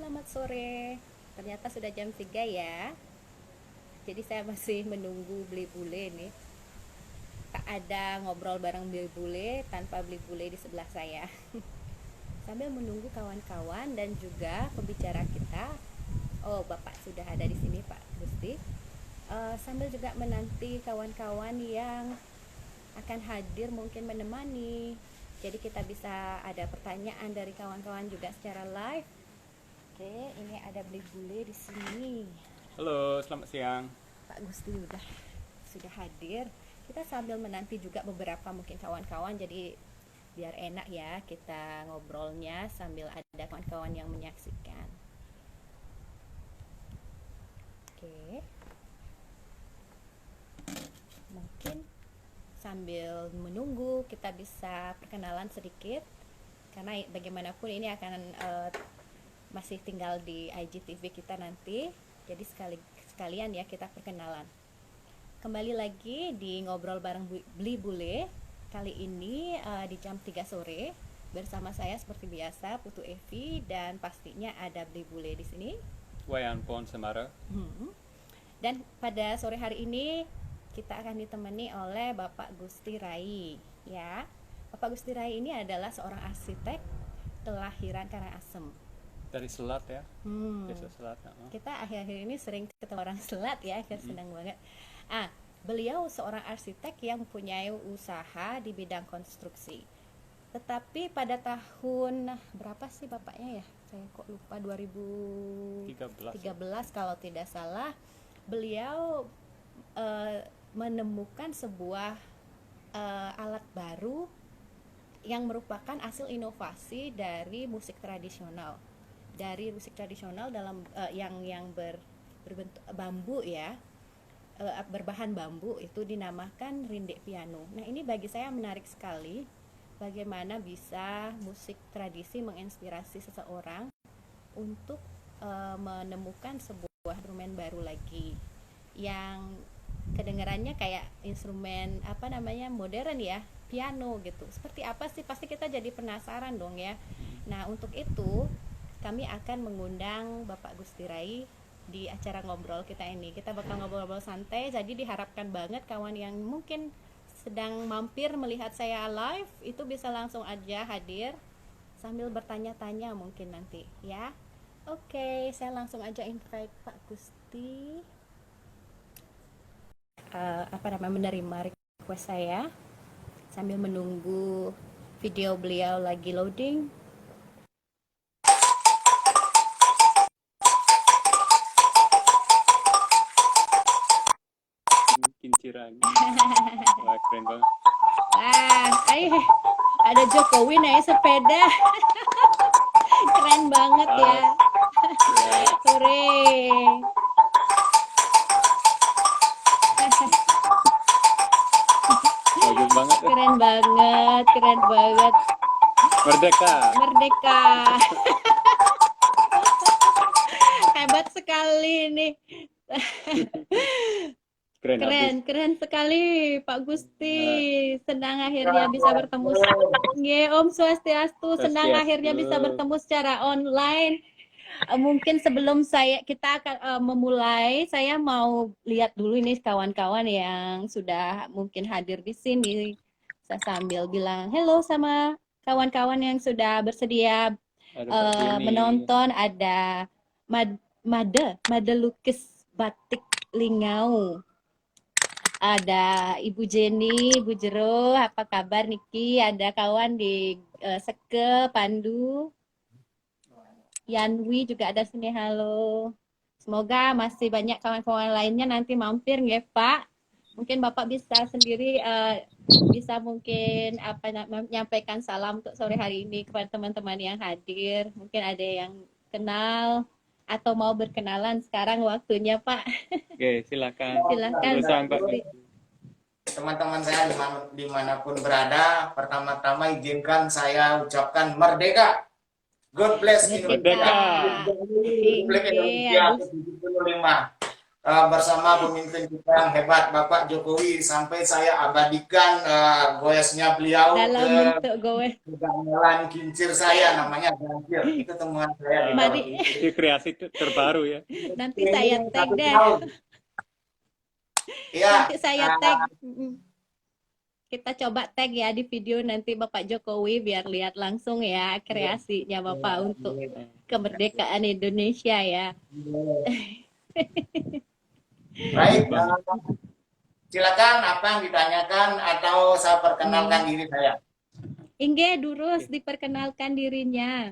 selamat sore. Ternyata sudah jam 3 ya. Jadi saya masih menunggu beli bule nih. Tak ada ngobrol bareng beli bule tanpa beli bule di sebelah saya. Sambil menunggu kawan-kawan dan juga pembicara kita. Oh, Bapak sudah ada di sini, Pak Gusti. Sambil juga menanti kawan-kawan yang akan hadir mungkin menemani. Jadi kita bisa ada pertanyaan dari kawan-kawan juga secara live. Oke, ini ada beli bule di sini. Halo, selamat siang. Pak Gusti sudah hadir. Kita sambil menanti juga beberapa mungkin kawan-kawan, jadi biar enak ya kita ngobrolnya sambil ada kawan-kawan yang menyaksikan. Oke. Mungkin sambil menunggu kita bisa perkenalan sedikit karena bagaimanapun ini akan masih tinggal di IGTV kita nanti. Jadi sekalian ya kita perkenalan. Kembali lagi di ngobrol bareng Beli Bule. Kali ini di jam 3 sore bersama saya seperti biasa Putu Evi dan pastinya ada Beli Bule di sini. Wayan Pon Semara. Dan pada sore hari ini kita akan ditemani oleh Bapak Gusti Rai ya. Bapak Gusti Rai ini adalah seorang arsitek kelahiran Karangasem. Dari Selat ya. Desa Selat. Kita akhir-akhir ini sering ketemu orang Selat ya, senang banget. Beliau seorang arsitek yang mempunyai usaha di bidang konstruksi. Tetapi pada tahun berapa sih bapaknya ya? Saya kok lupa, 2013 kalau tidak salah. Beliau menemukan sebuah alat baru yang merupakan hasil inovasi dari musik tradisional. Dari musik tradisional dalam yang berbentuk bambu ya, berbahan bambu, itu dinamakan rinde piano. Nah, ini bagi saya menarik sekali, bagaimana bisa musik tradisi menginspirasi seseorang untuk menemukan sebuah instrumen baru lagi yang kedengarannya kayak instrumen modern ya, piano gitu. Seperti apa sih, pasti kita jadi penasaran dong ya. Nah, untuk itu kami akan mengundang Bapak Gusti Rai di acara ngobrol kita ini. Kita bakal ngobrol-ngobrol santai, jadi diharapkan banget kawan yang mungkin sedang mampir melihat saya live itu bisa langsung aja hadir sambil bertanya-tanya mungkin nanti ya. Oke, saya langsung aja invite Pak Gusti menerima request saya sambil menunggu video beliau lagi loading. Kinciran. Wah, keren banget. Ada Jokowi naik sepeda. Keren banget ya. Hore. Bagus banget. Keren banget. Merdeka. Hebat sekali nih. Keren sekali Pak Gusti. Senang akhirnya bisa bertemu. Om Swastiastu. Senang akhirnya bisa bertemu secara online. Mungkin sebelum kita akan memulai, saya mau lihat dulu ini kawan-kawan yang sudah mungkin hadir di sini. Saya sambil bilang hello sama kawan-kawan yang sudah bersedia menonton. Ada Made Lukis Batik Lingau. Ada Ibu Jenny, Ibu Jero, apa kabar Niki? Ada kawan di Seke, Pandu, Yanwi juga ada sini, halo. Semoga masih banyak kawan-kawan lainnya nanti mampir ya Pak. Mungkin Bapak bisa sendiri bisa mungkin menyampaikan salam untuk sore hari ini kepada teman-teman yang hadir. Mungkin ada yang kenal atau mau berkenalan, sekarang waktunya Pak. Oke, silakan. Teman-teman saya dimanapun berada, pertama-tama izinkan saya ucapkan merdeka. God bless Indonesia. Republik Indonesia 75. bersama pemimpin kita yang hebat Bapak Jokowi, sampai saya abadikan goesnya beliau Dalam ke bentuk gowe. gamelan kincir saya, namanya Gangkir. Itu temuan saya di Mari. tahun itu. Itu kreasi terbaru ya. Nanti saya Ini tag 1 deh. tahun. Iya, Nanti saya tag. Kita coba tag ya di video nanti Bapak Jokowi biar lihat langsung ya kreasinya Bapak untuk kemerdekaan Indonesia ya. baik, silakan apa yang ditanyakan atau saya perkenalkan diri saya. Inge Durus diperkenalkan dirinya.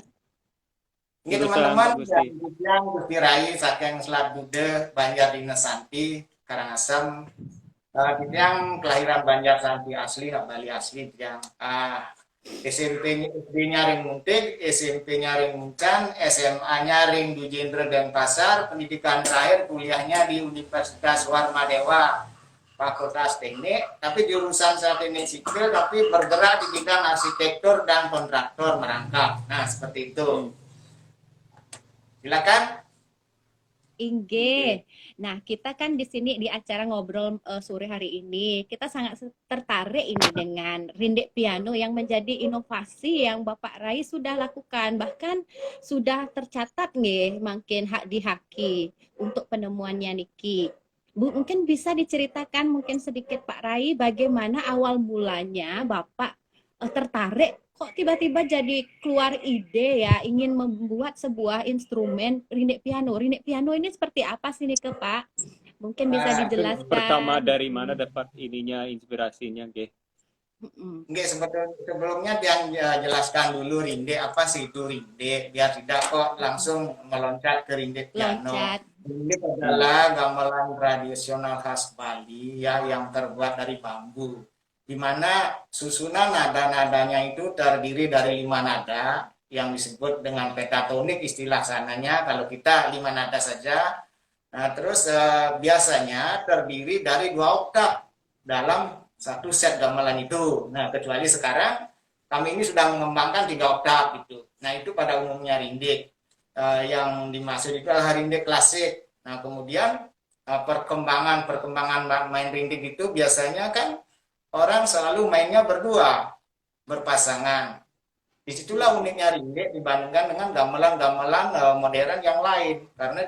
Ini Jurusan, teman-teman, Gusti. yang Gusti Rai saking Selat Bude Banjar Dina Santi Karangasem, yang kelahiran Banjar Santi asli, Bali asli, yang SMP-nya Ring Muntik, SMP-nya Ring Muncan, SMA-nya Ring Dujendra Denpasar, pendidikan terakhir kuliahnya di Universitas Warmadewa, Fakultas Teknik, tapi jurusan saya teknik sipil, tapi bergerak di bidang arsitektur dan kontraktor merangkap. Nah, seperti itu. Silakan. Inge. Nah, kita kan di sini di acara ngobrol sore hari ini, kita sangat tertarik ini dengan rindik piano yang menjadi inovasi yang Bapak Rai sudah lakukan, bahkan sudah tercatat nih, makin hak di haki untuk penemuannya Niki. Mungkin bisa diceritakan mungkin sedikit Pak Rai bagaimana awal mulanya Bapak tertarik kok tiba-tiba jadi keluar ide ya ingin membuat sebuah instrumen rindik piano. Rindik piano ini seperti apa sih nih ke Pak? Mungkin bisa dijelaskan. Pertama dari mana dapat ininya, inspirasinya, Ge? Nggak, sebelumnya yang jelaskan dulu rindik, apa sih itu rindik, biar tidak kok langsung meloncat ke rindik piano. Rindik adalah gamelan tradisional khas Bali ya, yang terbuat dari bambu, di mana susunan nada-nadanya itu terdiri dari 5 nada yang disebut dengan pentatonik istilah sananya, kalau kita 5 nada saja. Nah, terus biasanya terdiri dari 2 oktav dalam satu set gamelan itu. Nah, kecuali sekarang kami ini sudah mengembangkan 3 oktav itu. Nah, itu pada umumnya rindik. Yang dimaksud itu adalah rindik klasik. Nah, kemudian perkembangan main rindik itu biasanya kan orang selalu mainnya berdua, berpasangan. Disitulah uniknya rindik dibandingkan dengan gamelan-gamelan modern yang lain, karena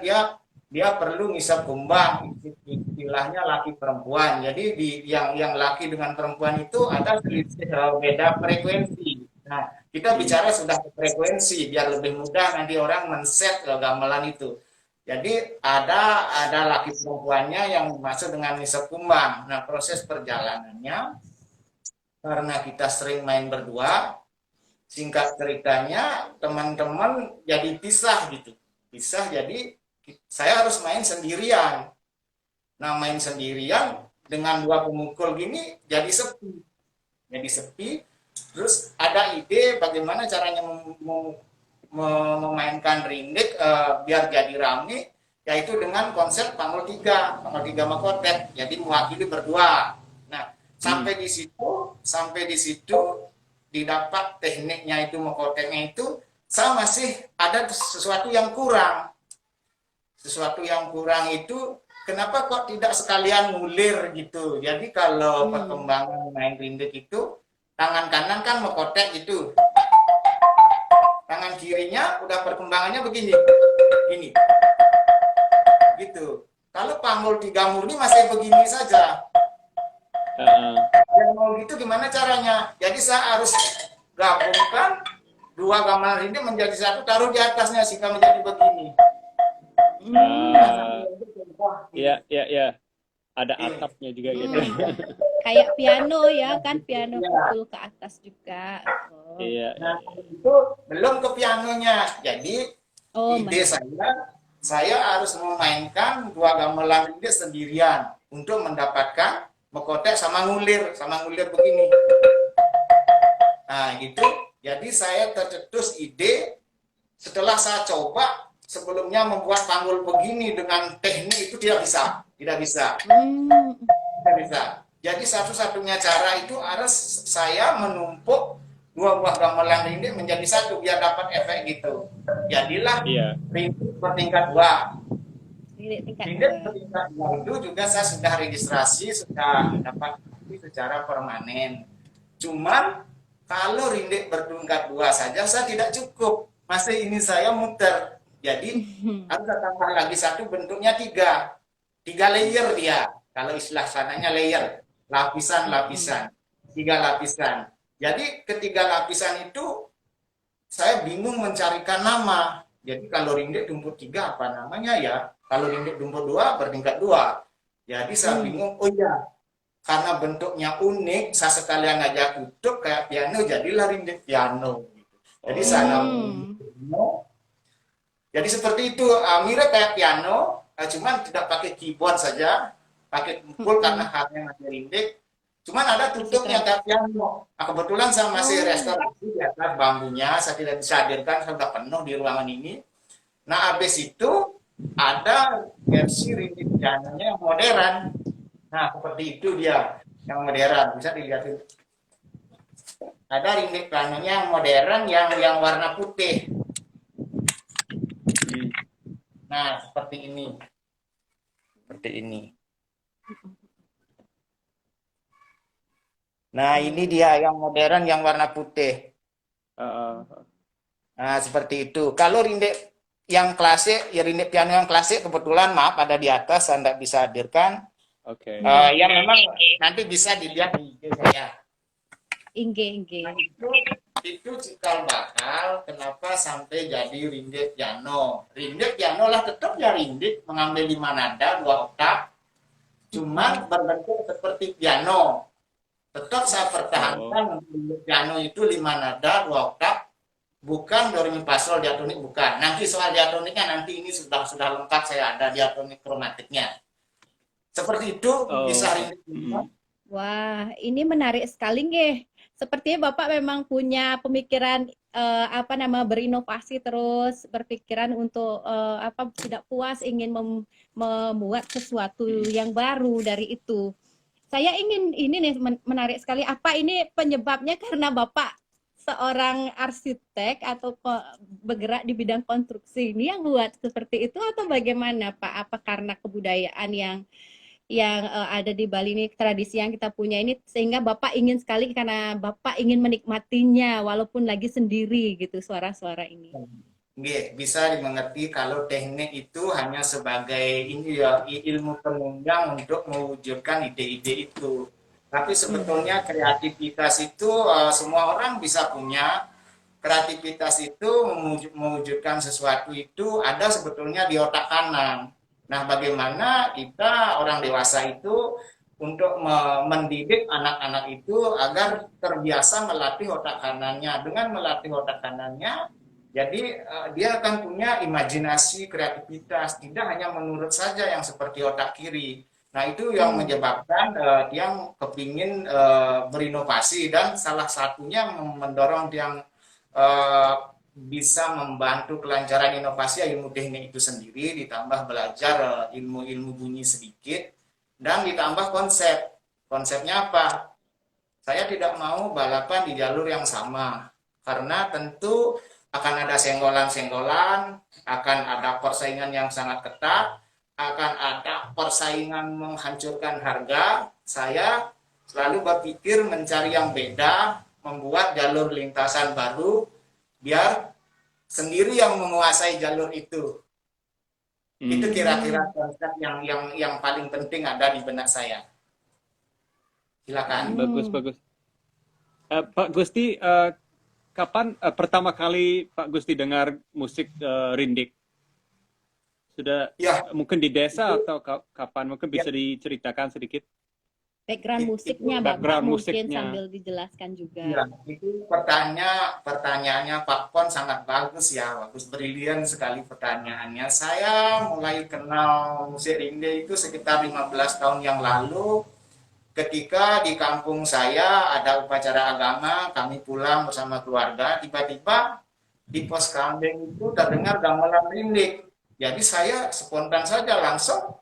dia perlu ngisap kumbang, istilahnya laki perempuan. Jadi yang laki dengan perempuan itu ada beda frekuensi. Nah, kita bicara sudah frekuensi biar lebih mudah nanti orang men-set gamelan itu. Jadi ada laki perempuannya yang masuk dengan ngisap kumbang. Nah, proses perjalanannya karena kita sering main berdua, singkat ceritanya teman-teman jadi pisah gitu. Pisah, jadi saya harus main sendirian. Nah, main sendirian dengan 2 pemukul gini jadi sepi. Jadi sepi. Terus ada ide bagaimana caranya memainkan rindik biar jadi rame, yaitu dengan konsep pangul 3 makotek, jadi mewakili berdua. Nah, sampai di situ didapat tekniknya itu, makoteknya itu, saya masih ada sesuatu yang kurang. Sesuatu yang kurang itu, kenapa kok tidak sekalian ngulir gitu. Jadi kalau perkembangan main rindik itu, tangan kanan kan makotek itu, tangan kirinya udah perkembangannya begini, gini, gitu. Kalau pangul 3 murni masih begini saja. Yang mau gitu gimana caranya? Jadi saya harus gabungkan 2 gamelan ini menjadi satu, taruh di atasnya sehingga menjadi begini. Iya. Ada atapnya juga gitu. Kayak piano ya kan, piano pukul ke atas juga. Iya. Nah, itu belum ke pianonya. Jadi ide saya harus memainkan 2 gamelan ini sendirian untuk mendapatkan mekotek sama ngulir begini. Nah, gitu. Jadi saya tercetus ide setelah saya coba sebelumnya membuat panggul begini dengan teknik itu tidak bisa. Tidak bisa. Jadi satu-satunya cara itu harus saya menumpuk 2 buah gamelan rindik menjadi satu biar dapat efek gitu. Jadilah rindik bertingkat 2. Rindik tingkat Rindik 2. tingkat 2 itu juga saya sudah registrasi, sudah dapat secara permanen. Cuman kalau rindik bertingkat 2 saja saya tidak cukup. Masih ini saya muter. Jadi harus tambah lagi satu, bentuknya 3. 3 layer dia. Kalau istilah sananya layer. Lapisan-lapisan. 3 lapisan. Jadi ketiga lapisan itu saya bingung mencarikan nama. Jadi kalau rindik tumpuk 3 apa namanya ya? Kalau rindik tumpuk 2 bertingkat 2. Jadi saya bingung, oh iya, karena bentuknya unik, saya sekalian ngajak kutub kayak piano, jadilah rindik piano. Jadi saya piano. Jadi seperti itu, mirip kayak piano, cuman tidak pakai keyboard saja, pakai kumpul karena hardnya masih rindik. Cuman ada tutupnya kayak piano. Nah, kebetulan saya masih restorasi di atas bambunya, saya tidak bisa hadirkan, saya sudah penuh di ruangan ini. Nah, habis itu ada versi rindik pianonya yang modern. Nah, seperti itu dia, yang modern. Bisa dilihatin. Ada rindik pianonya yang modern, yang warna putih. Nah, seperti ini. Seperti ini. Nah, ini dia yang modern, yang warna putih. Nah, seperti itu. Kalau rindik yang klasik, ya rindik piano yang klasik, kebetulan maaf ada di atas, saya tidak bisa hadirkan. Oke. Ya memang nanti bisa dilihat di IG saya. Nah, itu cikal bakal kenapa sampai jadi rindik piano. Rindik piano lah tetap ya rindik, mengambil 5 nada, 2 oktav. Cuman berbentuk seperti piano. Tetap saya pertahankan rindik piano itu 5 nada, 2 oktav. Bukan do re mi fa sol diatonik, bukan. Nanti soal diatoniknya nanti ini sudah lengkap, saya ada diatonik kromatiknya. Seperti itu bisa rindik. Wah, ini menarik sekali nggih. Sepertinya Bapak memang punya pemikiran berinovasi terus, berpikiran untuk tidak puas, ingin membuat sesuatu yang baru dari itu. Saya ingin ini nih menarik sekali. Apa ini penyebabnya karena Bapak seorang arsitek atau bergerak di bidang konstruksi ini yang buat seperti itu, atau bagaimana Pak? Apa karena kebudayaan yang ada di Bali ini, tradisi yang kita punya ini, sehingga Bapak ingin sekali karena Bapak ingin menikmatinya walaupun lagi sendiri gitu suara-suara ini. Bisa dimengerti kalau teknik itu hanya sebagai ini ya, ilmu penunjang untuk mewujudkan ide-ide itu. Tapi sebetulnya kreativitas itu semua orang bisa punya. Kreativitas itu mewujudkan sesuatu itu ada sebetulnya di otak kanan. Nah, bagaimana kita orang dewasa itu untuk mendidik anak-anak itu agar terbiasa melatih otak kanannya. Dengan melatih otak kanannya, jadi dia akan punya imajinasi, kreativitas, tidak hanya menurut saja yang seperti otak kiri. Nah, itu yang menyebabkan yang kepingin berinovasi, dan salah satunya mendorong yang bisa membantu kelancaran inovasi ilmu teknik itu sendiri, ditambah belajar ilmu-ilmu bunyi sedikit, dan ditambah konsep. Konsepnya apa? Saya tidak mau balapan di jalur yang sama, karena tentu akan ada senggolan-senggolan, akan ada persaingan yang sangat ketat, akan ada persaingan menghancurkan harga. Saya selalu berpikir mencari yang beda, membuat jalur lintasan baru, biar sendiri yang menguasai jalur itu. Itu kira-kira konsep yang paling penting ada di benak saya. Silakan. Bagus. Pak Gusti, kapan pertama kali Pak Gusti dengar musik rindik? Sudah Ya, mungkin di desa atau kapan? Mungkin bisa diceritakan sedikit? Background musiknya Bapak mungkin sambil dijelaskan juga. Ya, itu pertanyaannya Pak Pon sangat bagus ya, bagus, brilian sekali pertanyaannya. Saya mulai kenal musik rindik itu sekitar 15 tahun yang lalu, ketika di kampung saya ada upacara agama, kami pulang bersama keluarga, tiba-tiba di pos kambing itu terdengar gamelan rindik. Jadi saya spontan saja langsung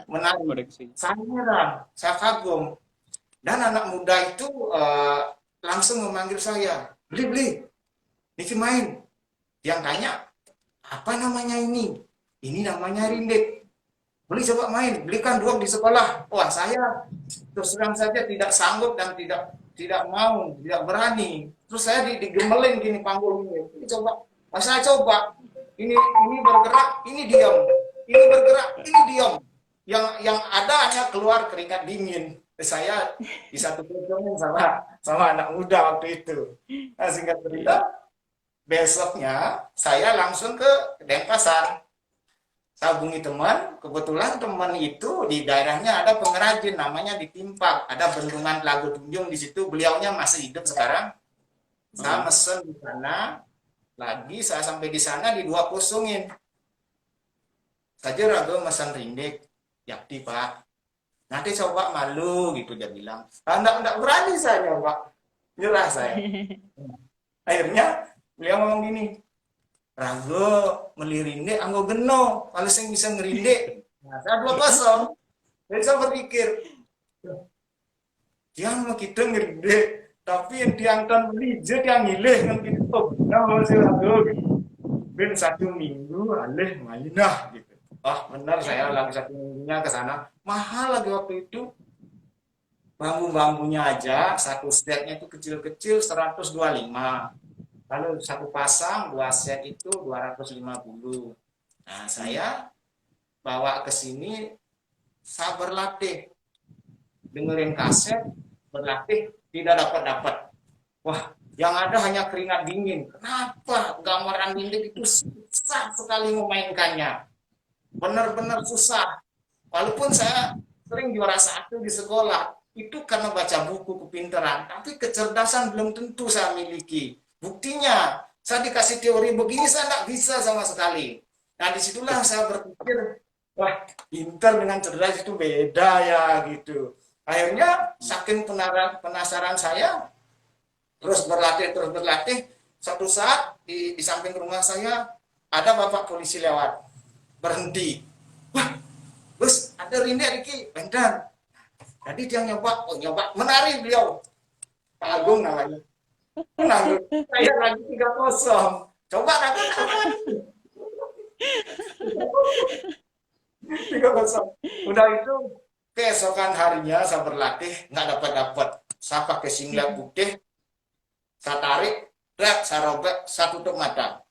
menarik. Saya kagum. Dan anak muda itu langsung memanggil saya, beli. Niki main. Yang tanya, apa namanya ini? Ini namanya rindik. Beli coba main, belikan dua di sekolah. Wah, saya terus terang saja tidak sanggup dan tidak mau, tidak berani. Terus saya digemelin gini panggul ini. Ini coba, pas saya coba, ini bergerak, ini diam. Ini bergerak, ini diam. Yang ada hanya keluar keringat dingin. Saya di satu pertemuan sama anak muda waktu itu. Nah, singkat cerita, besoknya saya langsung ke Denpasar. Saya hubungi teman, kebetulan teman itu di daerahnya ada pengrajin namanya di Timpak, ada bendungan Lagu Tunjung di situ, beliaunya masih hidup sekarang. Saya mesen di sana, lagi saya sampai di sana di 2-0-in. Saja ragu mesen rindik, yakti Pak. Nanti coba malu gitu dia bilang. Enggak berani saya Pak, nyerah saya. Akhirnya beliau ngomong gini, Rago melirinde anggo geno kalau saya bisa ngerinde. Nah, saya 2-0. Jadi saya berpikir, dia mau kita ngerinde, tapi yang diangkat melije dia ngileh kan gitu. Nah, masih Rago gitu. Ben 1 minggu alih mainah gitu. Wah, benar saya lagi 1 minggunya ke sana. Mahal lagi waktu itu. Bambu-bambunya aja satu setnya itu kecil-kecil 125. Kalau satu pasang 2 set itu 250. Nah, saya bawa ke sini, saya berlatih, dengerin kaset, berlatih, tidak dapat. Wah, yang ada hanya keringat dingin. Kenapa gambaran dinding itu susah sekali memainkannya? Benar-benar susah. Walaupun saya sering juara 1 di sekolah, itu karena baca buku kepintaran, tapi kecerdasan belum tentu saya miliki. Buktinya, saya dikasih teori begini, saya nggak bisa sama sekali. Nah, disitulah saya berpikir, wah, pintar dengan cerdas itu beda ya, gitu. Akhirnya, saking penasaran saya, terus berlatih. Satu saat, di samping rumah saya, ada bapak polisi lewat. Berhenti. Wah, Gus, ada Rindik, Riki. Bentar. Jadi dia nyoba menari beliau. Pak Agung namanya. Menang, saya lagi 3-0. Coba nanti 3-0. Udah itu keesokan harinya saya berlatih nggak dapat. Saya pakai singlet putih, saya tarik, saya robek, saya tutup mata.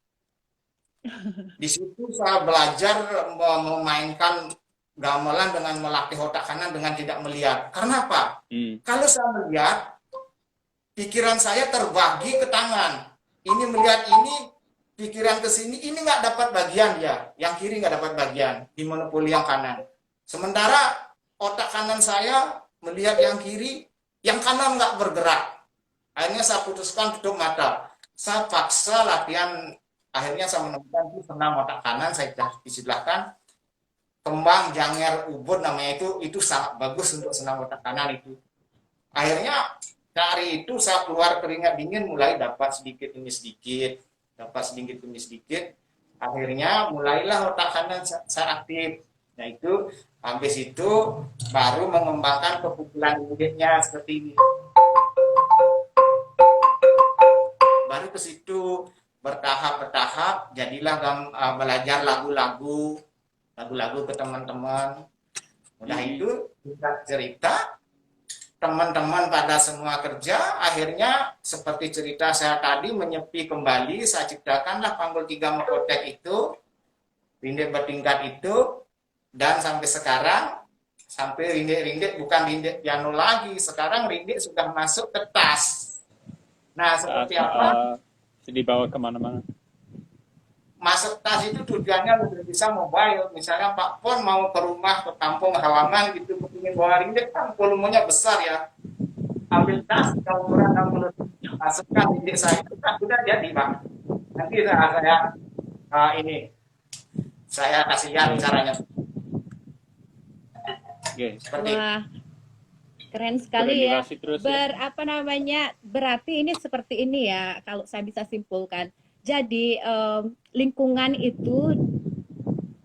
Di situ saya belajar memainkan gamelan dengan melatih otak kanan dengan tidak melihat. Karena apa? Kalau saya melihat, pikiran saya terbagi ke tangan. Ini melihat ini, pikiran ke sini, ini nggak dapat bagian ya. Yang kiri nggak dapat bagian, dimonopoli yang kanan. Sementara otak kanan saya melihat yang kiri, yang kanan nggak bergerak. Akhirnya saya putuskan tutup mata. Saya paksa latihan, akhirnya saya menemukan itu senam otak kanan, saya istilahkan kembang janger ubud namanya itu sangat bagus untuk senam otak kanan itu. Akhirnya dari itu saya keluar keringat dingin, mulai dapat sedikit demi sedikit. Akhirnya mulailah otak kanan saya aktif. Nah itu, habis itu baru mengembangkan kepukulan ringgitnya seperti ini. Baru ke situ bertahap, jadilah belajar lagu-lagu ke teman-teman. Udah itu kita cerita, teman-teman pada semua kerja, akhirnya seperti cerita saya tadi, menyepi kembali, saya ciptakanlah Panggul 3 Mekotek itu, rindik bertingkat itu, dan sampai sekarang, sampai rindik bukan rindik piano lagi, sekarang rindik sudah masuk ke tas. Nah, seperti apa? Dibawa kemana-mana. Masuk tas itu tujuannya lebih bisa mobile. Misalnya Pak Pon mau ke rumah, ke kampung halaman gitu, ingin bawa rindik, kan volumenya besar ya. Ambil tas, kalau kurang 60, masukkan rindik saya, kan sudah jadi Pak. Nanti saya kasih lihat caranya. Seperti wah, keren sekali ya. Berarti ini seperti ini ya, kalau saya bisa simpulkan. Jadi lingkungan itu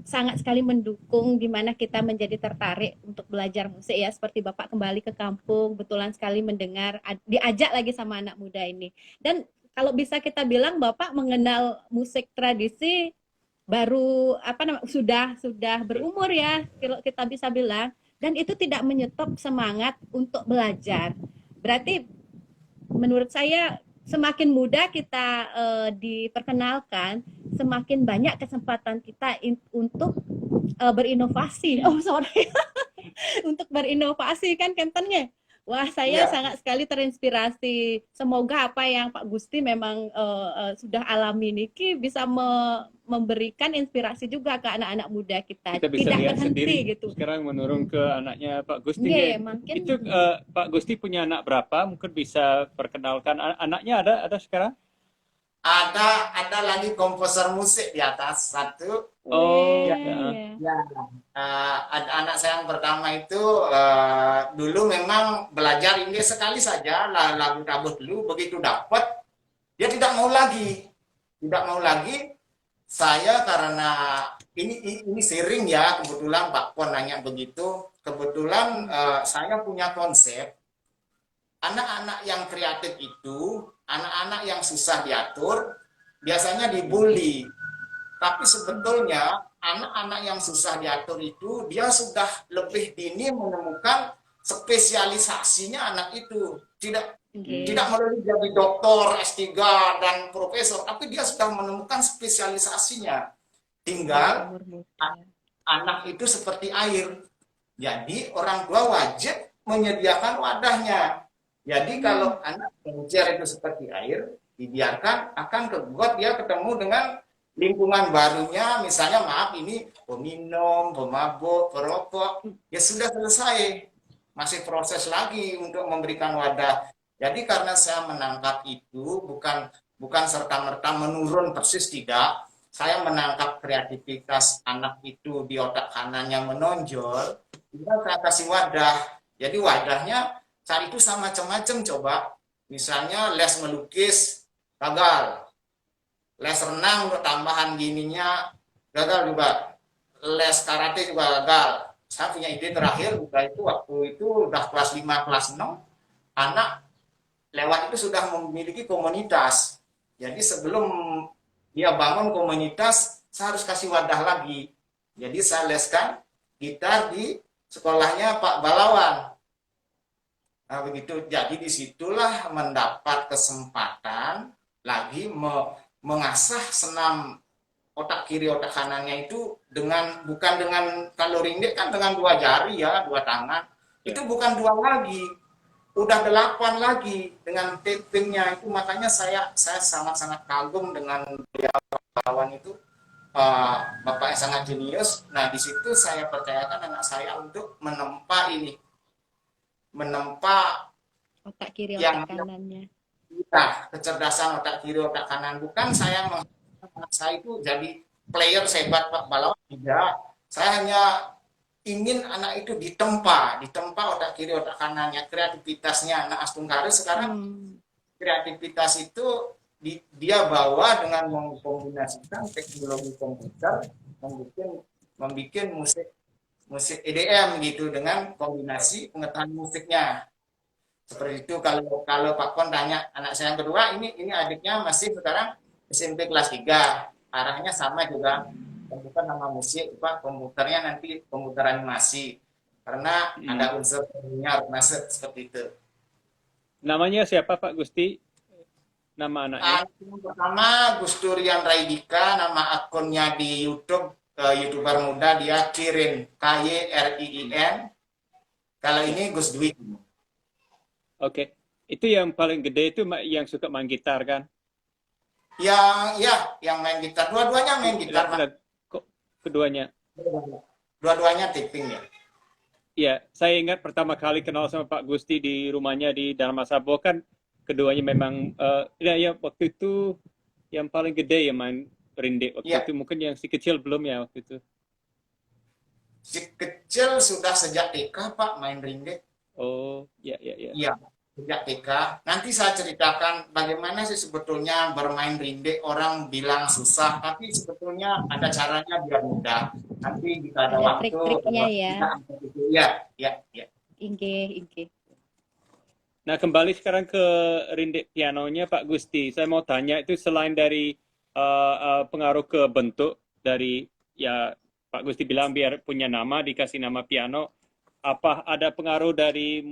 sangat sekali mendukung di mana kita menjadi tertarik untuk belajar musik ya, seperti Bapak kembali ke kampung, betulan sekali mendengar, diajak lagi sama anak muda ini. Dan kalau bisa kita bilang Bapak mengenal musik tradisi baru apa namanya sudah berumur ya, kalau kita bisa bilang, dan itu tidak menyetop semangat untuk belajar. Berarti menurut saya semakin mudah kita diperkenalkan, semakin banyak kesempatan kita untuk berinovasi. Oh sorry, untuk berinovasi kan kentennya. Wah, saya Iya. sangat sekali terinspirasi. Semoga apa yang Pak Gusti memang sudah alami niki bisa memberikan inspirasi juga ke anak-anak muda kita. Kita bisa Tidak lihat berhenti sendiri gitu. sekarang menurun ke anaknya Pak Gusti. Iya, makin Itu Pak Gusti punya anak berapa? Mungkin bisa perkenalkan anaknya ada sekarang? Ada lagi komposer musik di atas satu. Oh, ya. Ya, ada anak saya yang pertama itu dulu memang belajar Inggris sekali saja, lagu cabut dulu, begitu dapat dia tidak mau lagi, tidak mau lagi. Saya karena ini sering ya, kebetulan Pak Pon nanya begitu, kebetulan saya punya konsep anak-anak yang kreatif itu, anak-anak yang susah diatur, biasanya dibully. Tapi sebetulnya anak-anak yang susah diatur itu, dia sudah lebih dini menemukan spesialisasinya anak itu. Tidak melulu jadi doktor, S3, dan profesor, tapi dia sudah menemukan spesialisasinya. Tinggal anak itu seperti air. Jadi orang tua wajib menyediakan wadahnya. Jadi kalau anak pengejar itu seperti air, dibiarkan akan kebuat dia ketemu dengan lingkungan barunya, misalnya maaf ini peminum, pemabuk, perokok, ya sudah selesai. Masih proses lagi untuk memberikan wadah. Jadi karena saya menangkap itu bukan serta-merta menurun persis, tidak. Saya menangkap kreativitas anak itu di otak kanan yang menonjol, tinggal saya kasih wadah. Jadi wadahnya saat itu sama macam-macam coba. Misalnya les melukis, gagal. Les renang untuk tambahan gininya, gagal juga. Les karate juga gagal. Saya punya ide terakhir, itu waktu itu udah kelas 5, kelas 6, anak lewat itu sudah memiliki komunitas. Jadi sebelum dia bangun komunitas, saya harus kasih wadah lagi. Jadi saya leskan gitar di sekolahnya Pak Balawan. Nah, begitu. Jadi disitulah mendapat kesempatan lagi mengasah senam otak kiri otak kanannya itu bukan dengan kalau ringgit kan dengan 2 jari ya, 2 tangan. Itu bukan 2 lagi, udah 8 lagi dengan tapingnya itu. Makanya saya sangat-sangat kagum dengan dia kawan itu. Bapak yang sangat jenius. Nah, di situ saya percayakan anak saya untuk menempa otak kiri yang otak kanannya. Kecerdasan otak kiri otak kanan. Bukan saya itu jadi player sebat Pak Balawan, tidak. Saya hanya ingin anak itu ditempa otak kiri otak kanannya, kreativitasnya. Nah, Astungkari sekarang kreativitas itu dia bawa dengan mengkombinasikan teknologi komputer, membuat musik EDM gitu dengan kombinasi pengetahuan musiknya. Seperti itu. Kalau Pak Pon tanya anak saya yang kedua, ini adiknya masih sekarang SMP kelas 3, arahnya sama juga, komputer nama musik, Pak, komputernya nanti komputer animasi, karena ada unsur penyiar masuk seperti itu. Namanya siapa Pak Gusti? Nama anaknya? Yang pertama Gusturian Raidika, nama akunnya di YouTube, YouTuber muda, dia Kirin, KYRIIN. Kalau ini Gus Dwi. Oke. Itu yang paling gede itu yang suka main gitar kan? Yang main gitar. Dua-duanya main gitar, Pak. Keduanya? Dua-duanya tipping ya. Iya, saya ingat pertama kali kenal sama Pak Gusti di rumahnya di Dharmasabo kan, keduanya memang, ya waktu itu yang paling gede ya main rinde. Waktu itu mungkin yang si kecil belum ya waktu itu. Si kecil sudah sejak TK, Pak, main rinde. Oh, ya. Iya, sejak TK. Nanti saya ceritakan bagaimana sih sebetulnya bermain rinde. Orang bilang susah, tapi sebetulnya ada caranya biar mudah. Nanti jika ada waktu, trik-triknya ya. Ya. Inge. Nah, kembali sekarang ke rindik pianonya Pak Gusti. Saya mau tanya itu selain dari pengaruh ke bentuk dari ya Pak Gusti bilang biar punya nama dikasih nama piano, apa ada pengaruh dari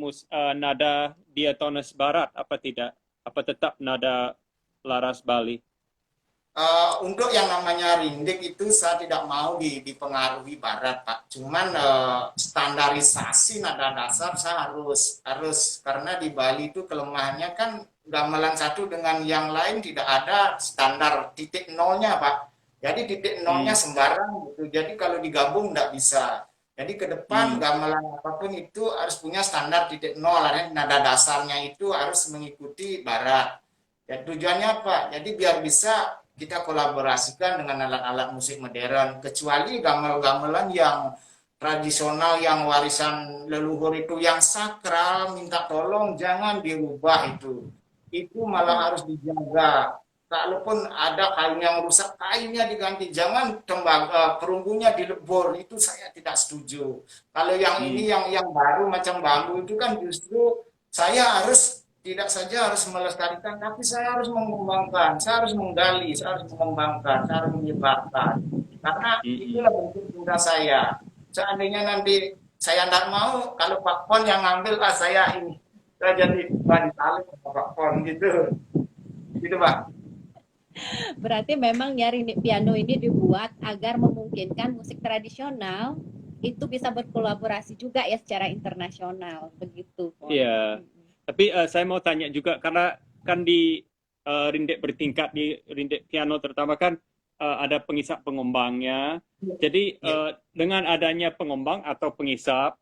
nada diatonis barat apa tidak? Apa tetap nada laras Bali? Untuk yang namanya rindik itu saya tidak mau dipengaruhi barat, Pak. Cuman standarisasi nada dasar saya harus karena di Bali itu kelemahannya kan gamelan satu dengan yang lain tidak ada standar titik nolnya, Pak. Jadi titik nolnya sembarang gitu. Jadi kalau digabung tidak bisa. Jadi ke depan gamelan apapun itu harus punya standar titik nol. Nada dasarnya itu harus mengikuti barat. Ya, tujuannya apa? Jadi biar bisa kita kolaborasikan dengan alat-alat musik modern, kecuali gamelan-gamelan yang tradisional, yang warisan leluhur itu, yang sakral, minta tolong jangan dirubah itu malah harus dijaga. Kalaupun ada kain yang rusak, kainnya diganti, jangan tembaga perunggunya dilebur, itu saya tidak setuju. Kalau yang ini yang baru macam bambu itu kan justru saya harus tidak saja harus melestarikan, tapi saya harus mengembangkan, saya harus menggali, saya harus mengembangkan, saya harus menyebarkan. Karena itulah bentuk cinta saya. Seandainya nanti saya tidak mau, kalau Pak Pon yang ngambil, saya ini, saya jadi ban tali Pak Pon gitu. Gitu Pak. Berarti memang ya rindik piano ini dibuat agar memungkinkan musik tradisional itu bisa berkolaborasi juga ya secara internasional, begitu. Iya. Tapi saya mau tanya juga karena kan di rindik bertingkat di rindik piano terutama kan ada pengisap pengembangnya. Jadi dengan adanya pengembang atau pengisap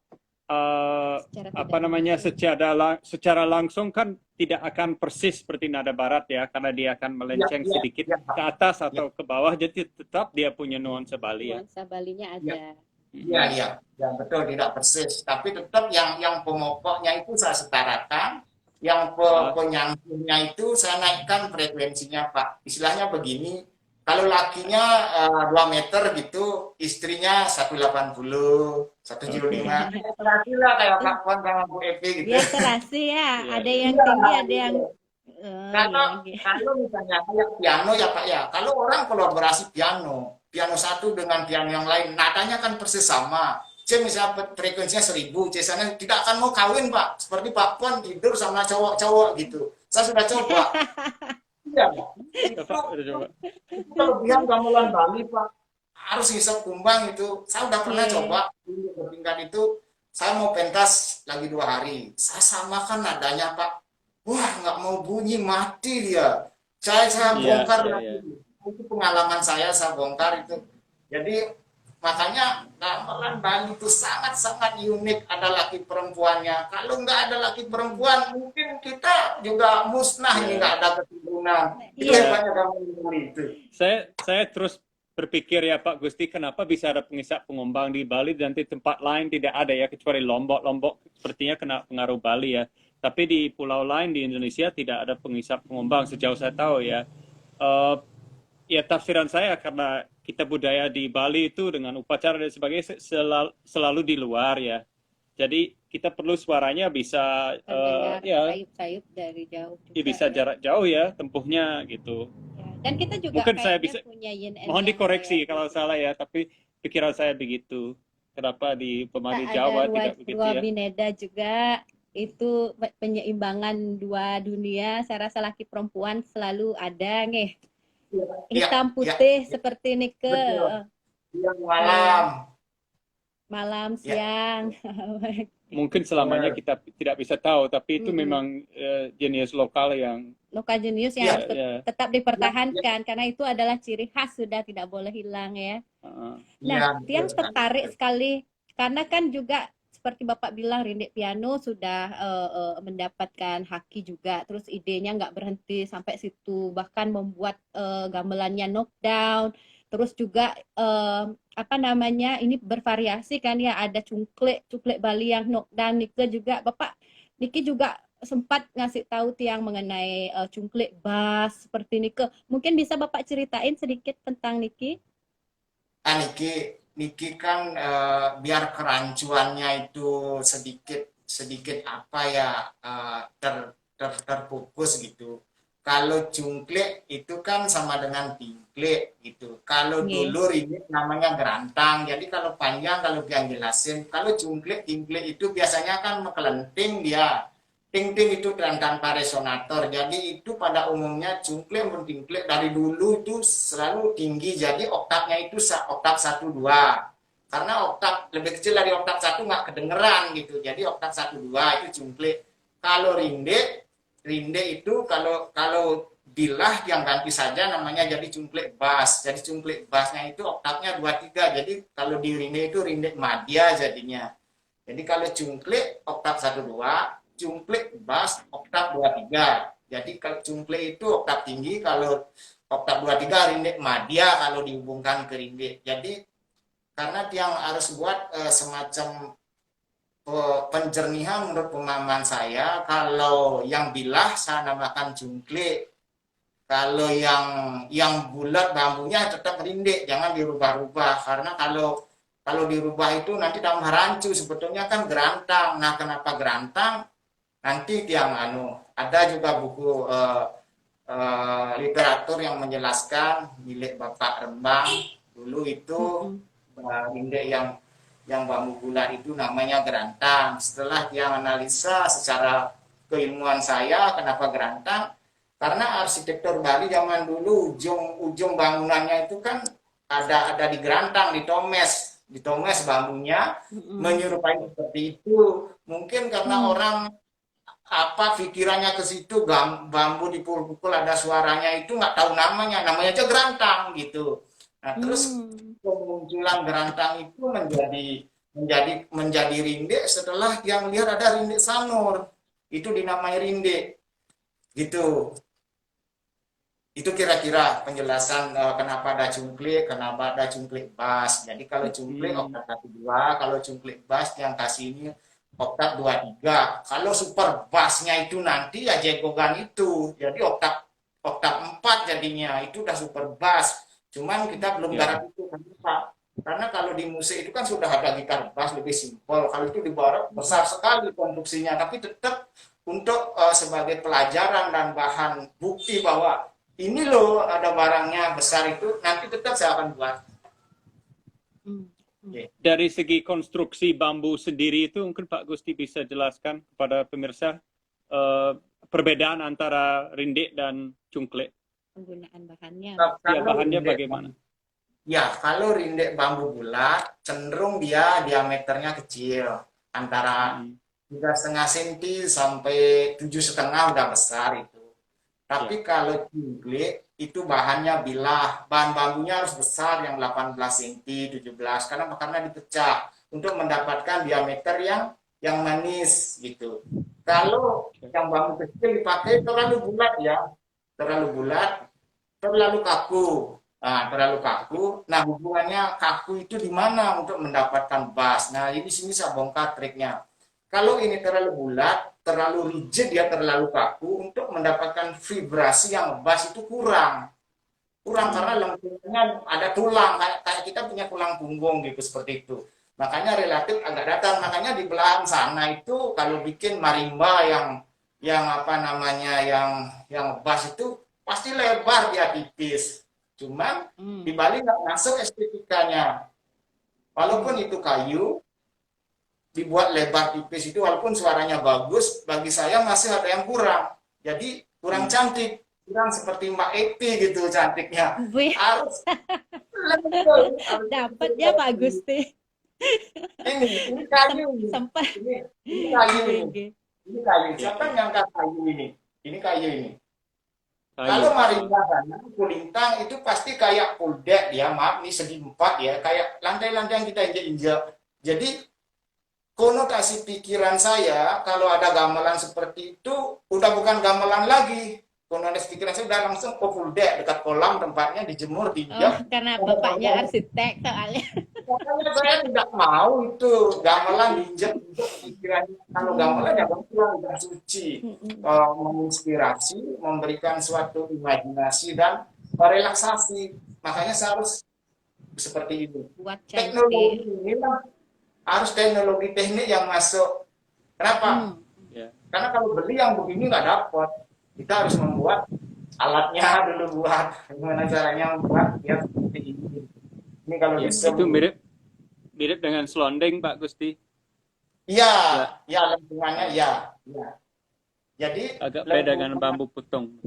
apa namanya secara langsung kan tidak akan persis seperti nada barat ya karena dia akan melenceng sedikit ke atas atau ke bawah, jadi tetap dia punya nuansa Bali ya. Nuansa Balinya ada. Iya, betul, tidak persis. Tapi tetap yang pemokoknya itu saya setarakan, yang penyambungnya itu saya naikkan frekuensinya, Pak. Istilahnya begini, kalau lakinya 2 meter gitu, istrinya 180, 175. Terasi lah kayak Pak Puan sama Bu Evi gitu. Ya terasi ya, ada yang tinggi, ada yang kalau misalnya kayak piano ya Pak ya, kalau orang kolaborasi piano satu dengan piano yang lain, nadanya kan persis sama. C misalnya frekuensinya 1000, C sana tidak akan mau kawin Pak. Seperti Pak Puan tidur sama cowok-cowok gitu. Saya sudah coba. Iya, kelebihan gamelan Bali Pak. Harus hisap kumbang itu. Saya udah pernah coba di bertingkat itu. Saya mau pentas lagi 2 hari. Saya samakan nadanya Pak. Wah, nggak mau bunyi, mati dia. Saya bongkar lagi. Itu pengalaman saya bongkar itu. Jadi makanya gamelan Bali itu sangat-sangat unik, ada laki perempuannya. Kalau nggak ada laki perempuan, mungkin kita juga musnah, nggak ada keturunan. Itu hebatnya gamelan Bali itu. Saya terus berpikir ya Pak Gusti, kenapa bisa ada pengisap pengembang di Bali dan di tempat lain tidak ada ya, kecuali Lombok. Lombok sepertinya kena pengaruh Bali ya. Tapi di pulau lain di Indonesia tidak ada pengisap pengembang sejauh saya tahu ya. Ya tafsiran saya karena kita budaya di Bali itu dengan upacara dan sebagainya selalu di luar ya. Jadi kita perlu suaranya bisa sayup-sayup dari jauh juga. Ya bisa jarak jauh ya tempuhnya gitu. Ya. Dan kita juga mungkin saya bisa punya yin and mohon dikoreksi kalau salah ya, tapi pikiran saya begitu. Kenapa di pemadi Jawa tidak begitu ya? Bineda juga itu penyeimbangan dua dunia. Saya rasa laki perempuan selalu ada nih. Hitam putih seperti nike. Siang malam siang. Mungkin selamanya kita tidak bisa tahu, tapi itu memang jenius lokal yang tetap dipertahankan karena itu adalah ciri khas, sudah tidak boleh hilang ya. Nah, yang tertarik sekali karena kan juga seperti Bapak bilang rindik piano sudah mendapatkan haki juga, terus idenya nggak berhenti sampai situ, bahkan membuat gamelannya knockdown, terus juga ini bervariasi kan ya, ada cungklek Bali yang knockdown. Niki juga sempat ngasih tahu tiang mengenai cungklek bass seperti Nike. Mungkin bisa Bapak ceritain sedikit tentang Niki? Niki kan biar kerancuannya itu sedikit sedikit apa ya terfokus gitu. Kalau cungklik itu kan sama dengan tingklik gitu. Kalau Nggih. dulu ini namanya gerantang. Jadi kalau panjang kalau yang jelasin, kalau cungklik tingklik itu biasanya kan mekelenting dia. Ting-ting itu tanpa resonator. Jadi itu pada umumnya cungklik maupun tingklik dari dulu itu selalu tinggi. Jadi oktavnya itu oktav 1 2. Karena oktav lebih kecil dari oktav 1 nggak kedengeran gitu. Jadi oktav 1 2 itu cungklik. Kalau rinde itu kalau bilah yang ganti saja namanya jadi cungklik bass. Jadi cungklik bassnya itu oktavnya 2 3. Jadi kalau di rinde itu rinde madya jadinya. Jadi kalau cungklik oktav 1 2, cungklik bass oktav 2 3. Jadi kalau cungklik itu oktav tinggi, kalau oktav 2 3 rinde madya kalau dihubungkan ke rinde. Jadi karena yang harus buat semacam penjernihan menurut pemahaman saya, kalau yang bilah saya namakan cungklik, kalau yang bulat bambunya tetap rinde, jangan dirubah-rubah, karena kalau dirubah itu nanti tambah rancu, sebetulnya kan gerantang. Nah, kenapa gerantang? Nanti tiang ada juga buku literatur yang menjelaskan milik Bapak Rembang dulu itu rinde yang bambu bulat itu namanya gerantang. Setelah dia analisa secara keilmuan saya kenapa gerantang, karena arsitektur Bali zaman dulu ujung bangunannya itu kan ada di gerantang, ditomes bambunya menyerupai seperti itu. Mungkin karena orang apa pikirannya ke situ, bambu dipukul ada suaranya, itu nggak tahu namanya aja gerantang gitu. Nah, terus kemunculan gerantang itu menjadi rinde setelah yang lihat ada rinde sanur, itu dinamai rinde gitu. Itu kira-kira penjelasan kenapa ada cungklik bass. Jadi kalau cungklik oktav 1 2, kalau cungklik bass yang kasih ini oktav 2 3. Kalau super bassnya itu nanti ya jegogan itu. Jadi oktav 4 jadinya, itu udah super bass. Cuman kita belum garap itu karena kalau di musik itu kan sudah ada gitar bass lebih simpel. Kalau itu di barat besar sekali konstruksinya, tapi tetap untuk sebagai pelajaran dan bahan bukti bahwa ini loh ada barangnya besar, itu nanti tetap saya akan buat. Dari segi konstruksi bambu sendiri itu mungkin Pak Gusti bisa jelaskan kepada pemirsa perbedaan antara rinde dan cungklik. Penggunaan bahannya. Ya, bahannya bagaimana? Ya, kalau rinde bambu bulat cenderung dia diameternya kecil, antara 3,5 cm sampai 7,5 udah besar itu. Tapi kalau cungklik itu bahannya bilah, bahan bambunya harus besar yang 18 cm, 17, karena dipecah untuk mendapatkan diameter yang manis gitu. Kalau yang bambu kecil dipakai terlalu bulat ya, terlalu kaku. Nah, hubungannya kaku itu di mana untuk mendapatkan bass. Nah, ini sini saya bongkar triknya. Kalau ini terlalu bulat, terlalu rigid, dia terlalu kaku, untuk mendapatkan vibrasi yang bass itu kurang karena lengkungannya ada tulang, kayak kita punya tulang punggung gitu, seperti itu. Makanya relatif agak datar. Makanya di belahan sana itu kalau bikin marimba yang apa namanya yang bass itu pasti lebar, dia tipis. Cuman di Bali nggak masuk estetikanya. Walaupun itu kayu dibuat lebar tipis itu, walaupun suaranya bagus, bagi saya masih ada yang kurang. Jadi kurang cantik, kurang seperti Mbak Epi gitu cantiknya. Harus dapat ya Pak Gusti. Ini kayu. Sempat. Ini kayu ini. Ini kayu. Siapa yang nyangka kayu ini? Ini kayu ini. Kalau marimba sana, kulintang itu pasti kayak puldek ya, maaf nih segi 4 ya, kayak lantai-lantai yang kita injak-injak. Jadi konotasi pikiran saya kalau ada gamelan seperti itu udah bukan gamelan lagi. Konotasi pikiran saya udah langsung ke puldek, dekat kolam tempatnya dijemur, diinjak. Karena bapaknya arsitek soalnya. Makanya saya tidak mau itu gamelan diinjak pikirannya. Kalau gamelan ya gamelan udah suci, menginspirasi, memberikan suatu imajinasi dan relaksasi. Makanya saya harus seperti itu. Buat teknologi ini harus teknologi teknik yang masuk Kenapa? Ya. Karena kalau beli yang begini nggak dapat. Kita harus membuat alatnya dulu, buat gimana caranya membuat ya seperti ini. Ini kalau Ya, bisa. itu mirip mirip dengan selonding, Pak Gusti. Iya, Ya, ya lengkungannya ya. Ya. Jadi agak beda dengan lengkungan, bambu putung.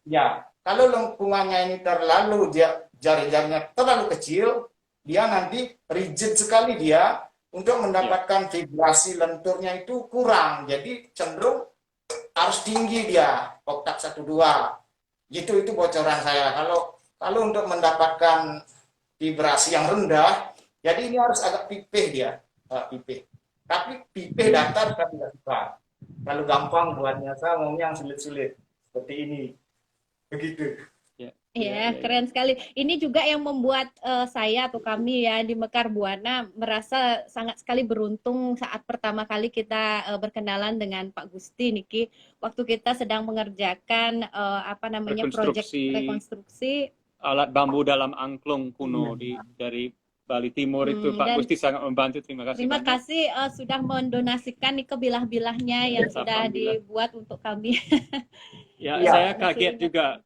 ya kalau lengkungannya ini terlalu dia jari-jarinya terlalu kecil, dia nanti rigid sekali dia untuk mendapatkan vibrasi lenturnya itu kurang. Jadi cenderung harus tinggi dia oktav 1 2. Gitu itu bocoran saya. Kalau untuk mendapatkan vibrasi yang rendah, jadi ini harus agak pipih dia, pipih. Tapi pipih datar saya tidak suka. Kalau gampang buatnya saya maunya yang sulit-sulit seperti ini. Begitu. Ya, keren sekali. Ini juga yang membuat saya atau kami ya di Mekar Buana merasa sangat sekali beruntung saat pertama kali kita berkenalan dengan Pak Gusti Niki. Waktu kita sedang mengerjakan apa namanya proyek rekonstruksi alat bambu dalam angklung kuno dari Bali Timur itu. Pak Gusti sangat membantu. Terima kasih. Terima kasih sudah mendonasikan nih kebilah-bilahnya yang sudah dibuat untuk kami. Ya, saya kaget juga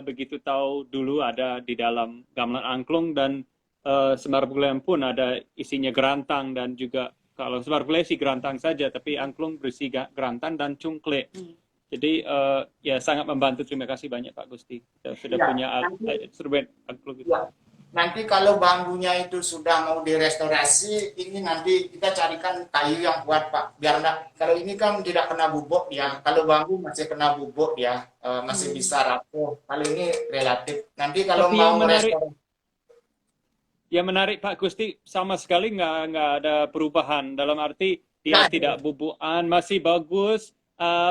begitu tahu dulu ada di dalam gamelan angklung, dan Semar Bulan pun ada isinya gerantang, dan juga kalau Semar Bulan sih gerantang saja, tapi angklung berisi gerantang dan cungkle. Jadi ya sangat membantu. Terima kasih banyak Pak Gusti. Kita sudah punya instrumen angklung itu. Ya. Nanti kalau bambunya itu sudah mau direstorasi, ini nanti kita carikan kayu yang kuat Pak. Biar enggak, kalau ini kan tidak kena bubuk ya. Kalau bambu masih kena bubuk ya, masih bisa rapuh. Kalau ini relatif. Nanti kalau tapi mau restorasi. Yang menarik Pak Gusti, sama sekali nggak ada perubahan. Dalam arti dia tidak bubukan, masih bagus.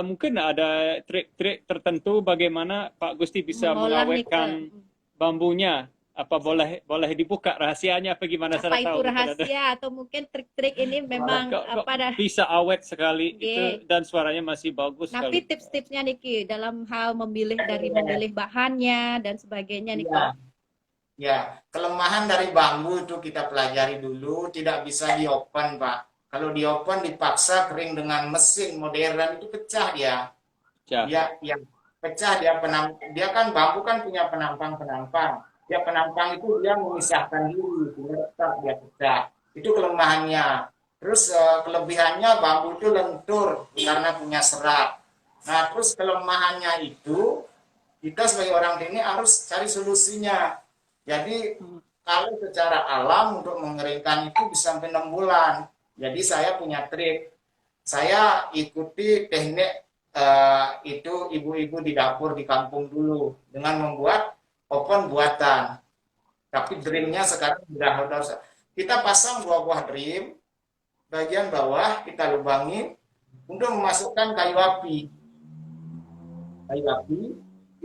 Mungkin ada trik-trik tertentu bagaimana Pak Gusti bisa mengawetkan bambunya. Apa boleh dibuka rahasianya apa gimana apa itu tahu rahasia atau mungkin trik-trik ini memang bisa awet sekali itu dan suaranya masih bagus. Tapi tips-tipsnya Niki dalam hal memilih bahannya dan sebagainya Niki. Ya, kelemahan dari bambu itu kita pelajari dulu, tidak bisa di open Pak. Kalau di open dipaksa kering dengan mesin modern itu pecah dia. Dia pecah dia kan bambu kan punya penampang. Dia penampang itu dia memisahkan diri, dia pecah. Itu kelemahannya. Terus kelebihannya bambu itu lentur karena punya serat. Nah, terus kelemahannya itu kita sebagai orang sini harus cari solusinya. Jadi kalau secara alam untuk mengeringkan itu bisa sampai 6 bulan. Jadi saya punya trik. Saya ikuti teknik itu ibu-ibu di dapur di kampung dulu dengan membuat oven buatan, tapi dreamnya sekarang sudah harus kita pasang 2 buah dream, bagian bawah kita lubangi untuk memasukkan kayu api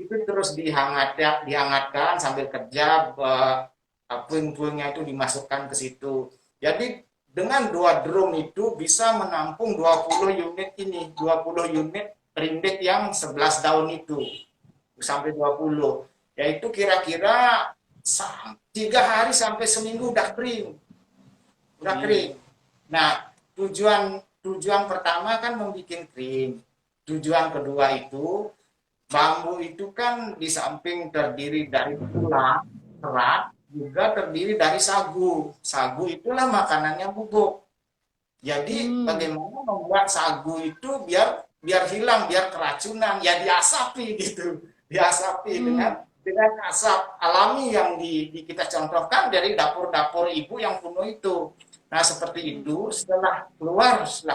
itu terus dihangatkan sambil kerja, puing-puingnya itu dimasukkan ke situ. Jadi dengan 2 drum itu bisa menampung 20 unit ini, 20 unit rindek yang 11 daun itu sampai 20. Yaitu kira-kira 3 hari sampai seminggu udah kering. Nah, tujuan pertama kan membuat krim. Tujuan kedua itu, bambu itu kan di samping terdiri dari tulang, serat, juga terdiri dari sagu. Sagu itulah makanannya bubuk. Jadi bagaimana membuat sagu itu biar hilang, biar keracunan, ya diasapi gitu. Diasapi dengan asap alami yang kita contohkan dari dapur-dapur ibu yang kuno itu. Nah, seperti itu, setelah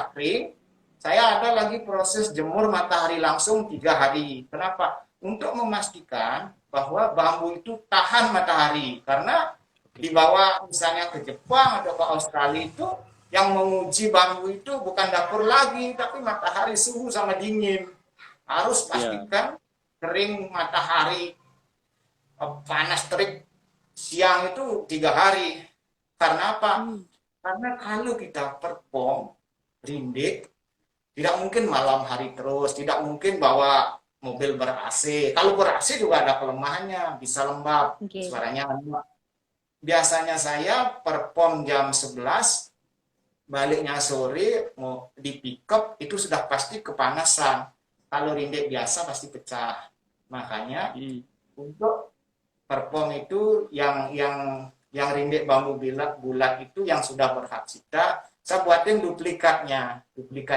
kering, saya ada lagi proses jemur matahari langsung 3 hari. Kenapa? Untuk memastikan bahwa bambu itu tahan matahari. Karena dibawa misalnya ke Jepang atau ke Australia itu, yang menguji bambu itu bukan dapur lagi, tapi matahari, suhu sama dingin. Harus pastikan kering matahari, panas terik siang itu 3 hari. Karena apa? Karena kalau kita perform rindek, tidak mungkin malam hari terus, tidak mungkin bawa mobil ber-AC. Kalau ber-AC juga ada kelemahannya, bisa lembab, suaranya lembab. Biasanya saya perform jam 11, baliknya sore mau di pick up itu sudah pasti kepanasan. Kalau rindik biasa pasti pecah. Makanya untuk perform itu yang rindik bambu bulat itu yang sudah berhak cipta, saya buatin duplikatnya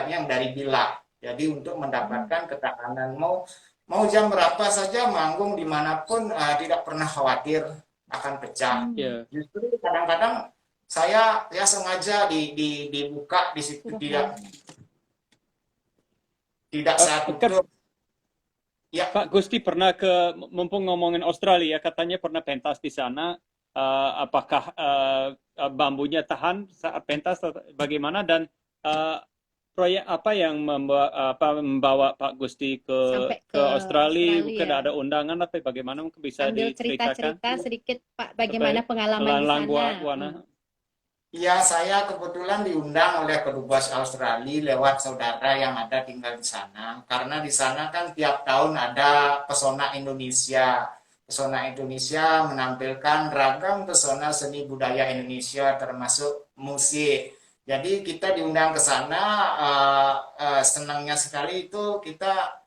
yang dari bilak. Jadi untuk mendapatkan ketahanan mau jam berapa saja manggung dimanapun tidak pernah khawatir akan pecah. Justru kadang-kadang saya sengaja dibuka di situ tidak saya tutup. Ya. Pak Gusti pernah mumpung ngomongin Australia, katanya pernah pentas di sana. Apakah bambunya tahan saat pentas atau bagaimana, dan proyek apa yang membawa Pak Gusti ke Australia? Mungkin ada undangan atau bagaimana, mungkin bisa diceritakan cerita sedikit Pak, bagaimana pengalaman di sana. Ya, saya kebetulan diundang oleh Kedubes Australia lewat saudara yang ada tinggal di sana. Karena di sana kan tiap tahun ada Pesona Indonesia. Pesona Indonesia menampilkan ragam pesona seni budaya Indonesia termasuk musik. Jadi kita diundang ke sana, senangnya sekali itu kita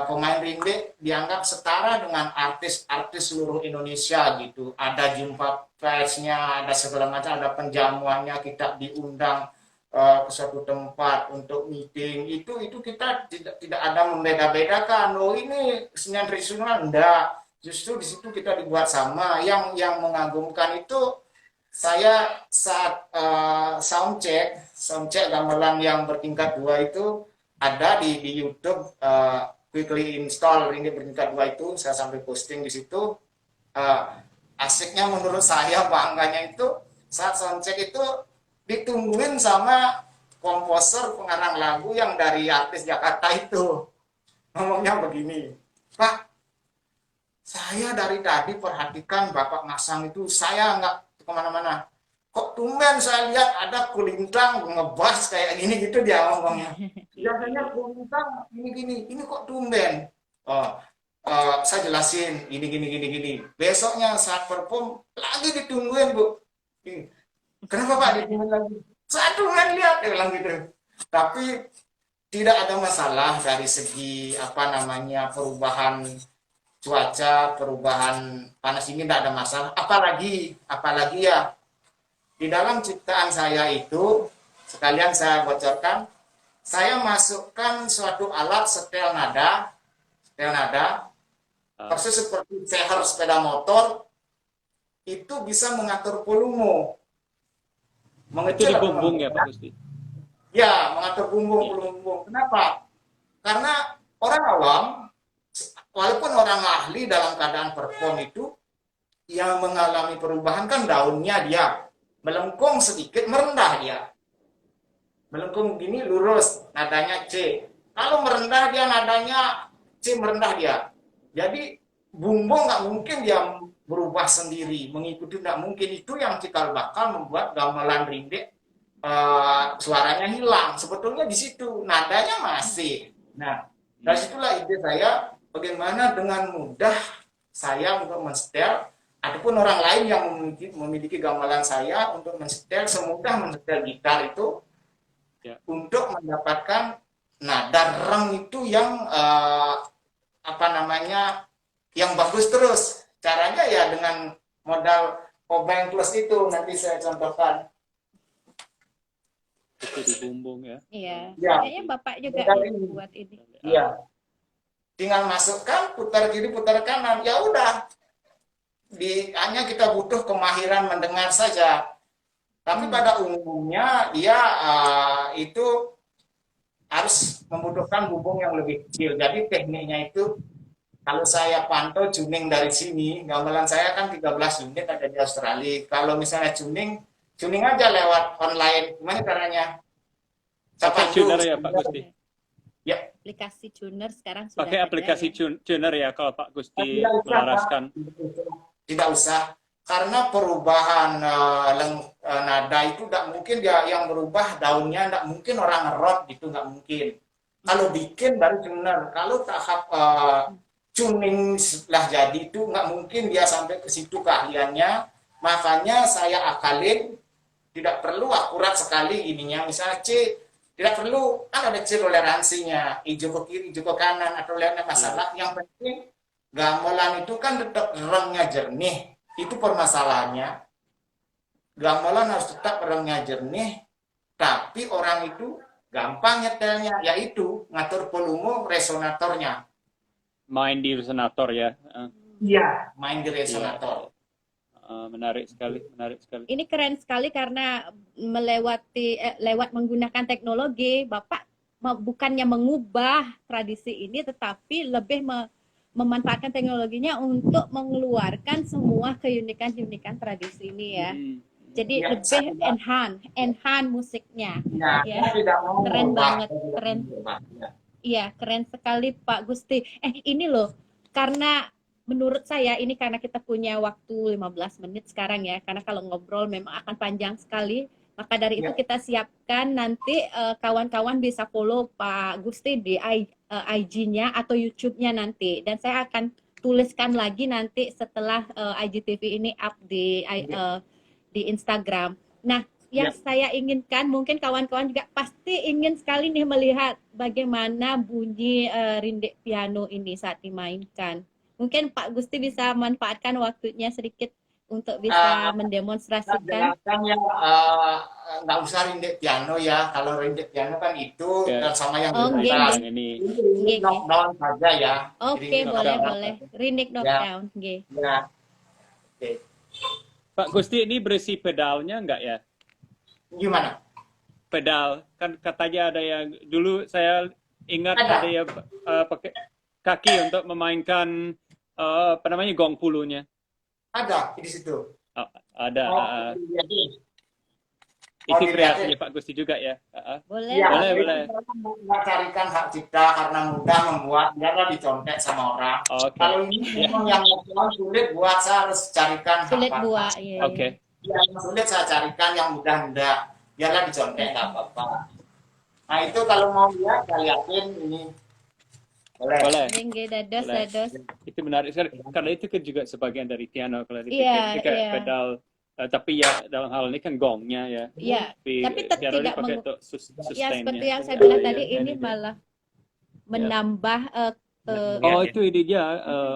pemain rindik dianggap setara dengan artis-artis seluruh Indonesia gitu. Ada jumpa persnya, ada segala macam, ada penjamuannya, kita diundang ke suatu tempat untuk meeting. Itu kita tidak ada membeda-bedakan. Oh ini kesenian tradisional, enggak. Justru di situ kita dibuat sama. Yang mengagumkan itu saya saat soundcheck gamelan yang bertingkat 2 itu ada di YouTube, quickly install rindik bertingkat 2 itu, saya sampai posting di situ. Asiknya menurut saya, bangganya itu saat soundcheck itu ditungguin sama komposer pengarang lagu yang dari artis Jakarta itu. Ngomongnya begini, Pak, saya dari tadi perhatikan Bapak masang itu, saya nggak kemana-mana. Kok tumben saya lihat ada kulintang ngebas kayak gini gitu dia ngomongnya. Biasanya kulintang gini, ini kok tumben. Saya jelasin gini. Besoknya saat perform lagi ditungguin, Bu. Kenapa Pak ditungguin lagi? Saya tungguin lihat, dia bilang gitu. Tapi tidak ada masalah dari segi perubahan cuaca, perubahan panas dingin, tidak ada masalah. Apalagi ya di dalam ciptaan saya itu, sekalian saya bocorkan, saya masukkan suatu alat setel nada, persis seperti seher sepeda motor, itu bisa mengatur volume. Itu di bumbung ya Pak Gusti? Ya, mengatur bumbung. Kenapa? Karena orang awam, walaupun orang ahli dalam keadaan perform itu, yang mengalami perubahan kan daunnya dia melengkung sedikit, merendah dia. Melengkung gini lurus, nadanya C. Kalau merendah dia nadanya C, merendah dia. Jadi bumbung nggak mungkin dia berubah sendiri, mengikuti nggak mungkin. Itu yang cikal bakal membuat gamelan rindik suaranya hilang. Sebetulnya di situ nadanya masih. Nah, dari situlah ide saya, bagaimana dengan mudah saya untuk mensetel, ataupun orang lain yang memiliki gamelan saya untuk mensetel, semudah mensetel gitar itu untuk mendapatkan nada reng itu yang yang bagus terus. Caranya ya dengan modal Obeng Plus itu, nanti saya contohkan. Itu di bumbung ya? Iya. Ya. Kayaknya Bapak juga buat ini. Iya. Tinggal masukkan, putar kiri, putar kanan, ya udah. Hanya kita butuh kemahiran mendengar saja. Tapi pada umumnya dia itu harus membutuhkan bumbung yang lebih kecil. Jadi tekniknya itu, kalau saya pantau tuning dari sini, gamelan saya kan 13 unit ada di Australia. Kalau misalnya tuning aja lewat online. Gimana caranya? Pakai tuner ya Pak Gusti? Ya. Aplikasi tuner sekarang sudah pakai aplikasi tuner ya kalau Pak Gusti melaraskan. Tidak usah, karena perubahan nada itu tidak mungkin dia yang berubah daunnya, tidak mungkin orang ngerot gitu, nggak mungkin. Kalau bikin baru tuner, kalau tahap tuning setelah jadi itu nggak mungkin dia sampai ke situ keahliannya. Makanya saya akalin tidak perlu akurat sekali ininya. Misalnya C, tidak perlu, kan ada C toleransinya, hijau ke kiri, hijau ke kanan, atau lainnya masalah. Yang penting gamelan itu kan tetap rengnya jernih, itu permasalahannya. Gamelan harus tetap rengnya jernih, tapi orang itu gampang nyetelnya, yaitu ngatur volume resonatornya. Main di resonator ya. Iya, main di resonator. Menarik sekali, menarik sekali. Ini keren sekali karena lewat menggunakan teknologi, Bapak bukannya mengubah tradisi ini, tetapi lebih memanfaatkan teknologinya untuk mengeluarkan semua keunikan tradisi ini ya. Jadi Ya, lebih enhance musiknya. Ya, tidak mau keren mengubah. banget, keren. Iya, keren sekali Pak Gusti. Ini loh, karena menurut saya ini karena kita punya waktu 15 menit sekarang ya, karena kalau ngobrol memang akan panjang sekali. Maka dari itu kita siapkan nanti kawan-kawan bisa follow Pak Gusti di IG-nya atau YouTube-nya nanti. Dan saya akan tuliskan lagi nanti setelah IGTV ini up di Instagram. Nah, yang saya inginkan, mungkin kawan-kawan juga pasti ingin sekali nih melihat bagaimana bunyi rindik piano ini saat dimainkan. Mungkin Pak Gusti bisa manfaatkan waktunya sedikit untuk bisa mendemonstrasikan. Ya, nggak usah rindik piano ya. Kalau rindik piano kan itu sama yang ini knockdown saja ya. Oke, boleh. Rindik knockdown. Ya. Oke. Pak Gusti, ini berisi pedalnya enggak ya? Gimana? Pedal, kan katanya ada yang dulu saya ingat ada yang pakai kaki untuk memainkan apa namanya gong pulunya. Ada di situ. Ada. Itu kreasinya Pak Gusti juga ya? Boleh. Ya, boleh. Carikan hak cipta karena mudah membuat, biarlah dicontek sama orang. Kalau ini memang yang sulit buat, saya harus carikan sulit buat. Oke. Yang sulit saya carikan, yang mudah-mudah biarlah dicontek, nggak apa-apa. Nah itu kalau mau lihat, saya yakin ini boleh. Dados. Itu menarik sekali. Karena itu kan juga sebagian dari piano kalau dipikir pedal. Tapi ya dalam hal ini kan gongnya ya. Iya. Tapi tidak sustain. Seperti yang saya bilang tadi, ini malah menambah. Itu idenya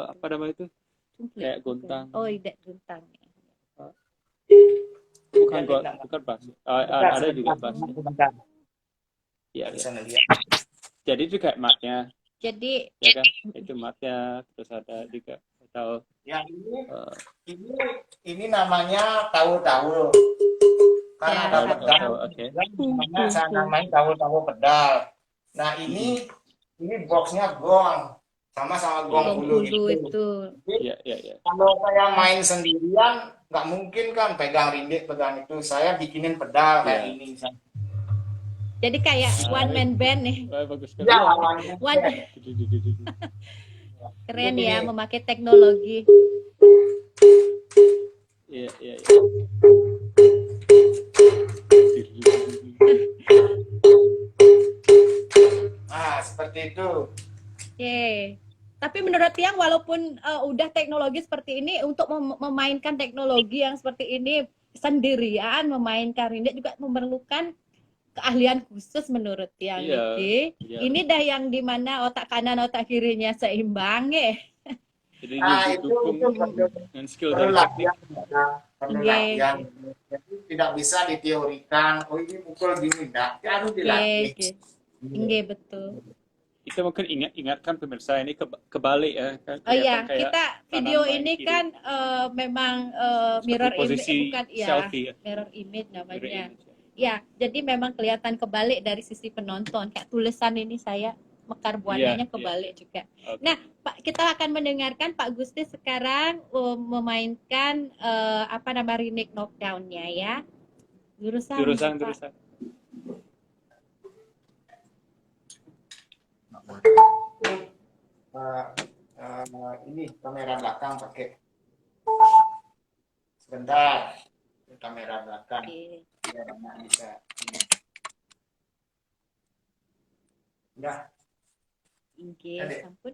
apa namanya itu? Kayak gontang. Tidak gontang. Bukan bass. Ada juga bass. Iya. Jadi itu kayak matnya. Jadi ya kan? Itu matnya, terus ada juga atau yang ini namanya tahu-tahu. Kan ada pedal. Namanya saya namain tahu-tahu pedal. Nah ini boxnya gong sama gong bulu itu. Iya. Kalau saya main sendirian nggak mungkin kan pegang rindik, pegang itu. Saya bikinin pedal kayak ini. Jadi kayak one man band nih. Bagus sekali. Keren ya, memakai teknologi. Iya. Seperti itu. Tapi menurut Tiang, walaupun udah teknologi seperti ini, untuk memainkan teknologi yang seperti ini sendirian, memainkan rindik juga memerlukan keahlian khusus menurut Tiang. Ini dah yang dimana otak kanan otak kirinya seimbang ya. Jadi didukung dengan skill dari teknik. Latihan. Jadi tidak bisa diteorikan. Ini pukul gini, enggak. Harus dilatih. Betul. Kita mungkin ingatkan pemirsa ini kebalik ya. Kan? Kita video ini kiri. Kan memang mirror image, bukan selfie, ya. Mirror image namanya. Ya, jadi memang kelihatan kebalik dari sisi penonton. Kayak tulisan ini saya mekar buananya kebalik juga. Okay. Nah, Pak, kita akan mendengarkan Pak Gusti sekarang memainkan rindik knockdown-nya ya. Jurusan. Ini kamera belakang pakai. Sebentar. Kamera belakang. Biar anak bisa. Ya. Sampun.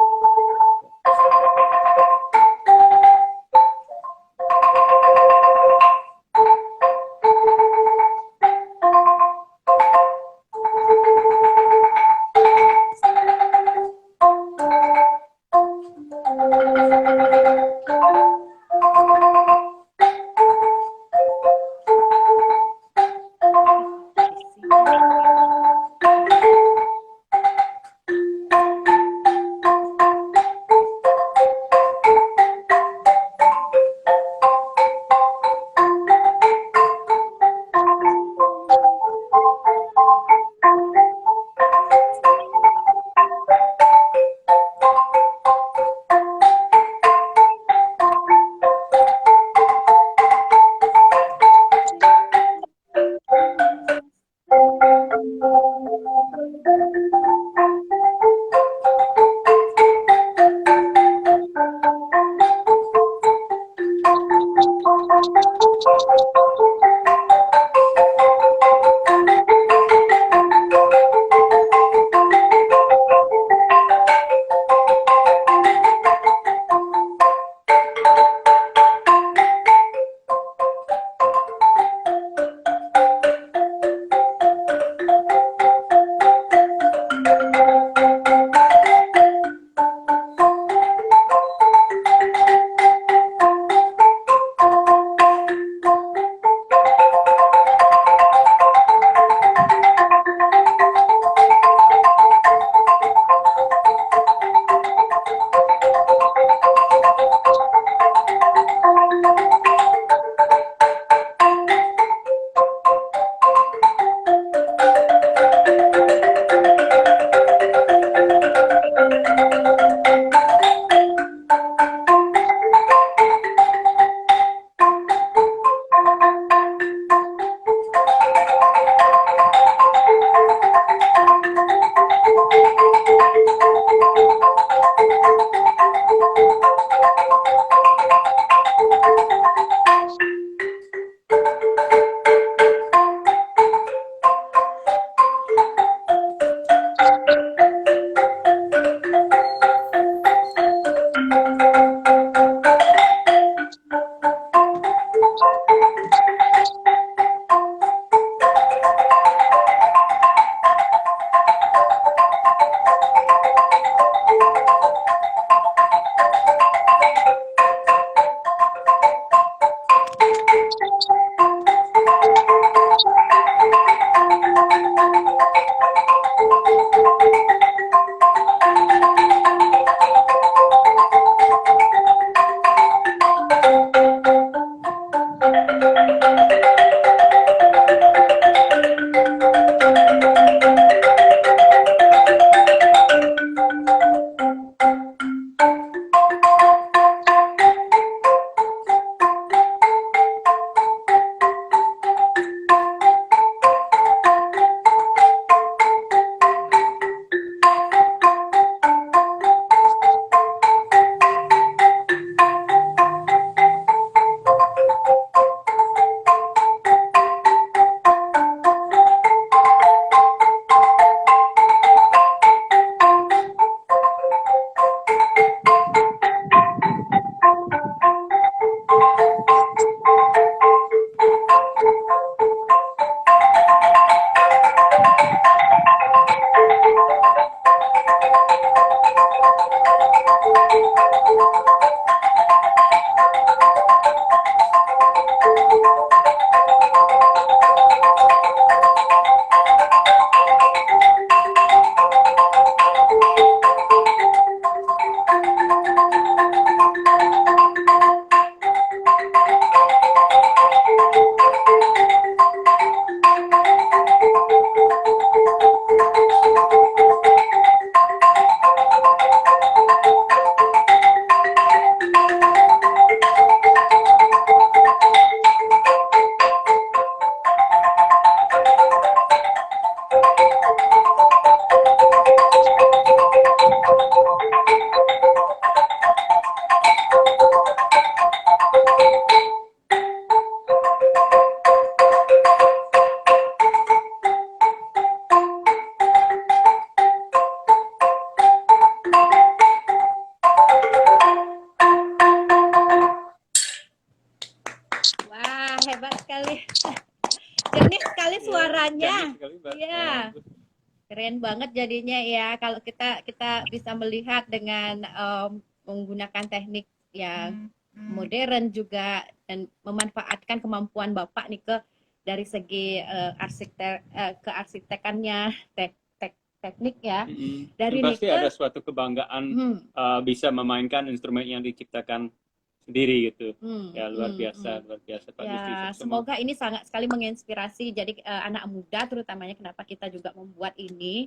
jernih sekali suaranya. Jernih sekali, Mbak. Iya. Keren banget jadinya ya kalau kita bisa melihat dengan menggunakan teknik yang modern juga dan memanfaatkan kemampuan Bapak nih dari segi kearsitekannya, teknik ya. Dari pasti ada suatu kebanggaan bisa memainkan instrumen yang diciptakan sendiri gitu. Ya luar biasa Pak Gusti. Ya, semoga ini sangat sekali menginspirasi jadi anak muda terutamanya kenapa kita juga membuat ini.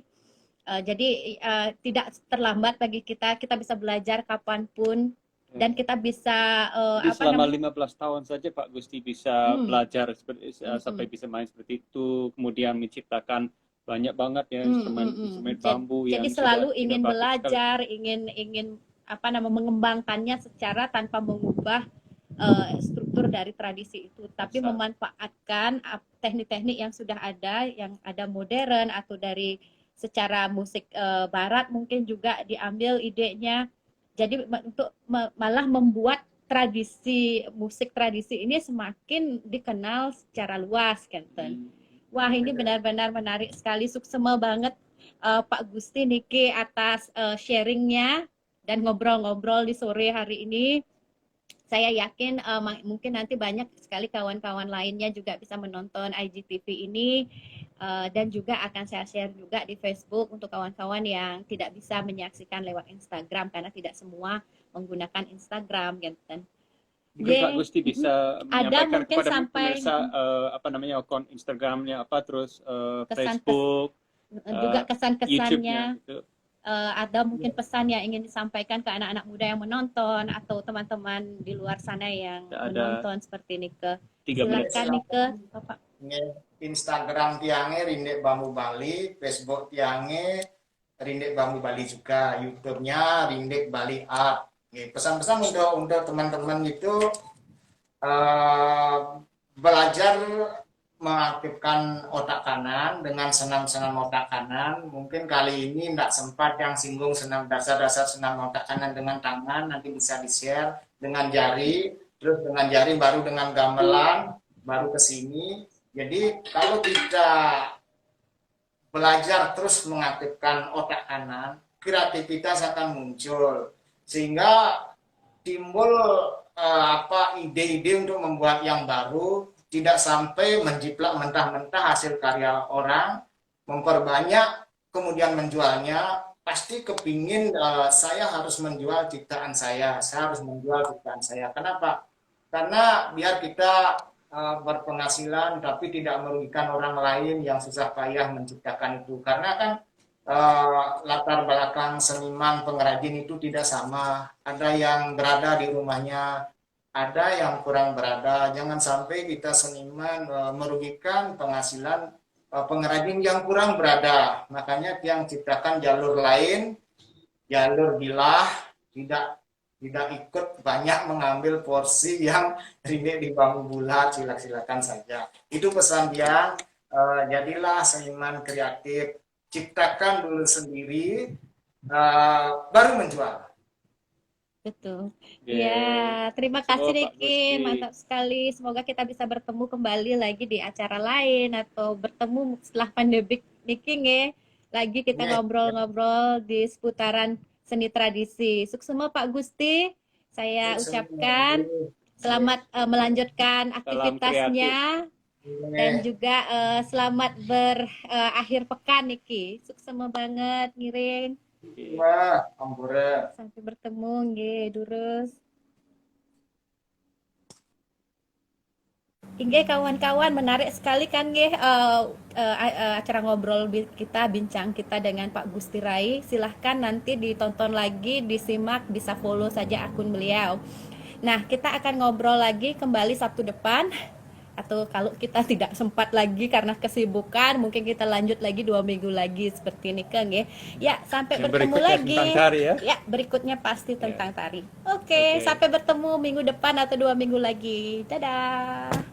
Jadi tidak terlambat bagi kita bisa belajar kapanpun dan kita bisa selama 15 tahun saja Pak Gusti bisa belajar sampai bisa main seperti itu, kemudian menciptakan banyak banget ya instrumen bambu jadi selalu ingin belajar, ingin mengembangkannya secara tanpa mengubah struktur dari tradisi itu, tapi memanfaatkan teknik-teknik yang sudah ada, yang ada modern atau dari secara musik barat mungkin juga diambil idenya. Jadi untuk malah membuat musik tradisi ini semakin dikenal secara luas, Kenten. Wah, ini benar-benar menarik sekali. Sukses banget Pak Gusti Niki atas sharingnya dan ngobrol-ngobrol di sore hari ini. Saya yakin mungkin nanti banyak sekali kawan-kawan lainnya juga bisa menonton IGTV ini dan juga akan saya share juga di Facebook untuk kawan-kawan yang tidak bisa menyaksikan lewat Instagram karena tidak semua menggunakan Instagram, gitu. Mungkin Pak Gusti bisa menyampaikan kepada pemirsa akun Instagramnya terus Facebook, juga kesan-kesannya. Gitu. Ada mungkin pesan yang ingin disampaikan ke anak-anak muda yang menonton atau teman-teman di luar sana yang menonton seperti ini silakan Bapak. Instagram tiange Rindek Bambu Bali, Facebook tiange Rindek Bambu Bali juga, YouTube-nya Rindek Bali Art. Pesan-pesan untuk teman-teman itu belajar mengaktifkan otak kanan dengan senam-senam otak kanan. Mungkin kali ini tidak sempat yang singgung senam dasar-dasar senam otak kanan dengan tangan, nanti bisa di-share dengan jari, terus dengan jari baru dengan gamelan, baru ke sini. Jadi kalau kita belajar terus mengaktifkan otak kanan, kreativitas akan muncul sehingga timbul ide-ide untuk membuat yang baru. Tidak sampai menjiplak mentah-mentah hasil karya orang, memperbanyak, kemudian menjualnya. Pasti kepingin saya harus menjual ciptaan saya harus menjual ciptaan saya. Kenapa? Karena biar kita berpenghasilan, tapi tidak merugikan orang lain yang susah payah menciptakan itu. Karena kan latar belakang seniman pengrajin itu tidak sama. Ada yang berada di rumahnya, ada yang kurang berada. Jangan sampai kita seniman merugikan penghasilan pengrajin yang kurang berada. Makanya yang ciptakan jalur lain, jalur bilah, tidak ikut banyak mengambil porsi yang Rindek di bambu bulat. Silakan saja. Itu pesan dia. Jadilah seniman kreatif, ciptakan dulu sendiri, baru menjual. Betul. Ya, terima kasih Niki, mantap sekali. Semoga kita bisa bertemu kembali lagi di acara lain atau bertemu setelah pandemik Niki lagi kita ngobrol-ngobrol di seputaran seni tradisi. Sukses Pak Gusti. Saya ucapkan selamat melanjutkan aktivitasnya dan juga selamat berakhir pekan Niki. Sukses banget ngiring. Wah, ampura. Sampai bertemu durus. Inge kawan-kawan, menarik sekali kan acara ngobrol kita, bincang kita dengan Pak Gusti Rai. Silahkan nanti ditonton lagi, disimak, bisa follow saja akun beliau. Nah, kita akan ngobrol lagi kembali Sabtu depan. Atau kalau kita tidak sempat lagi karena kesibukan, mungkin kita lanjut lagi 2 minggu lagi seperti ini kan ya. Sampai bertemu lagi. Tari, ya, berikutnya pasti tentang tari. Oke, sampai bertemu minggu depan atau 2 minggu lagi. Dadah.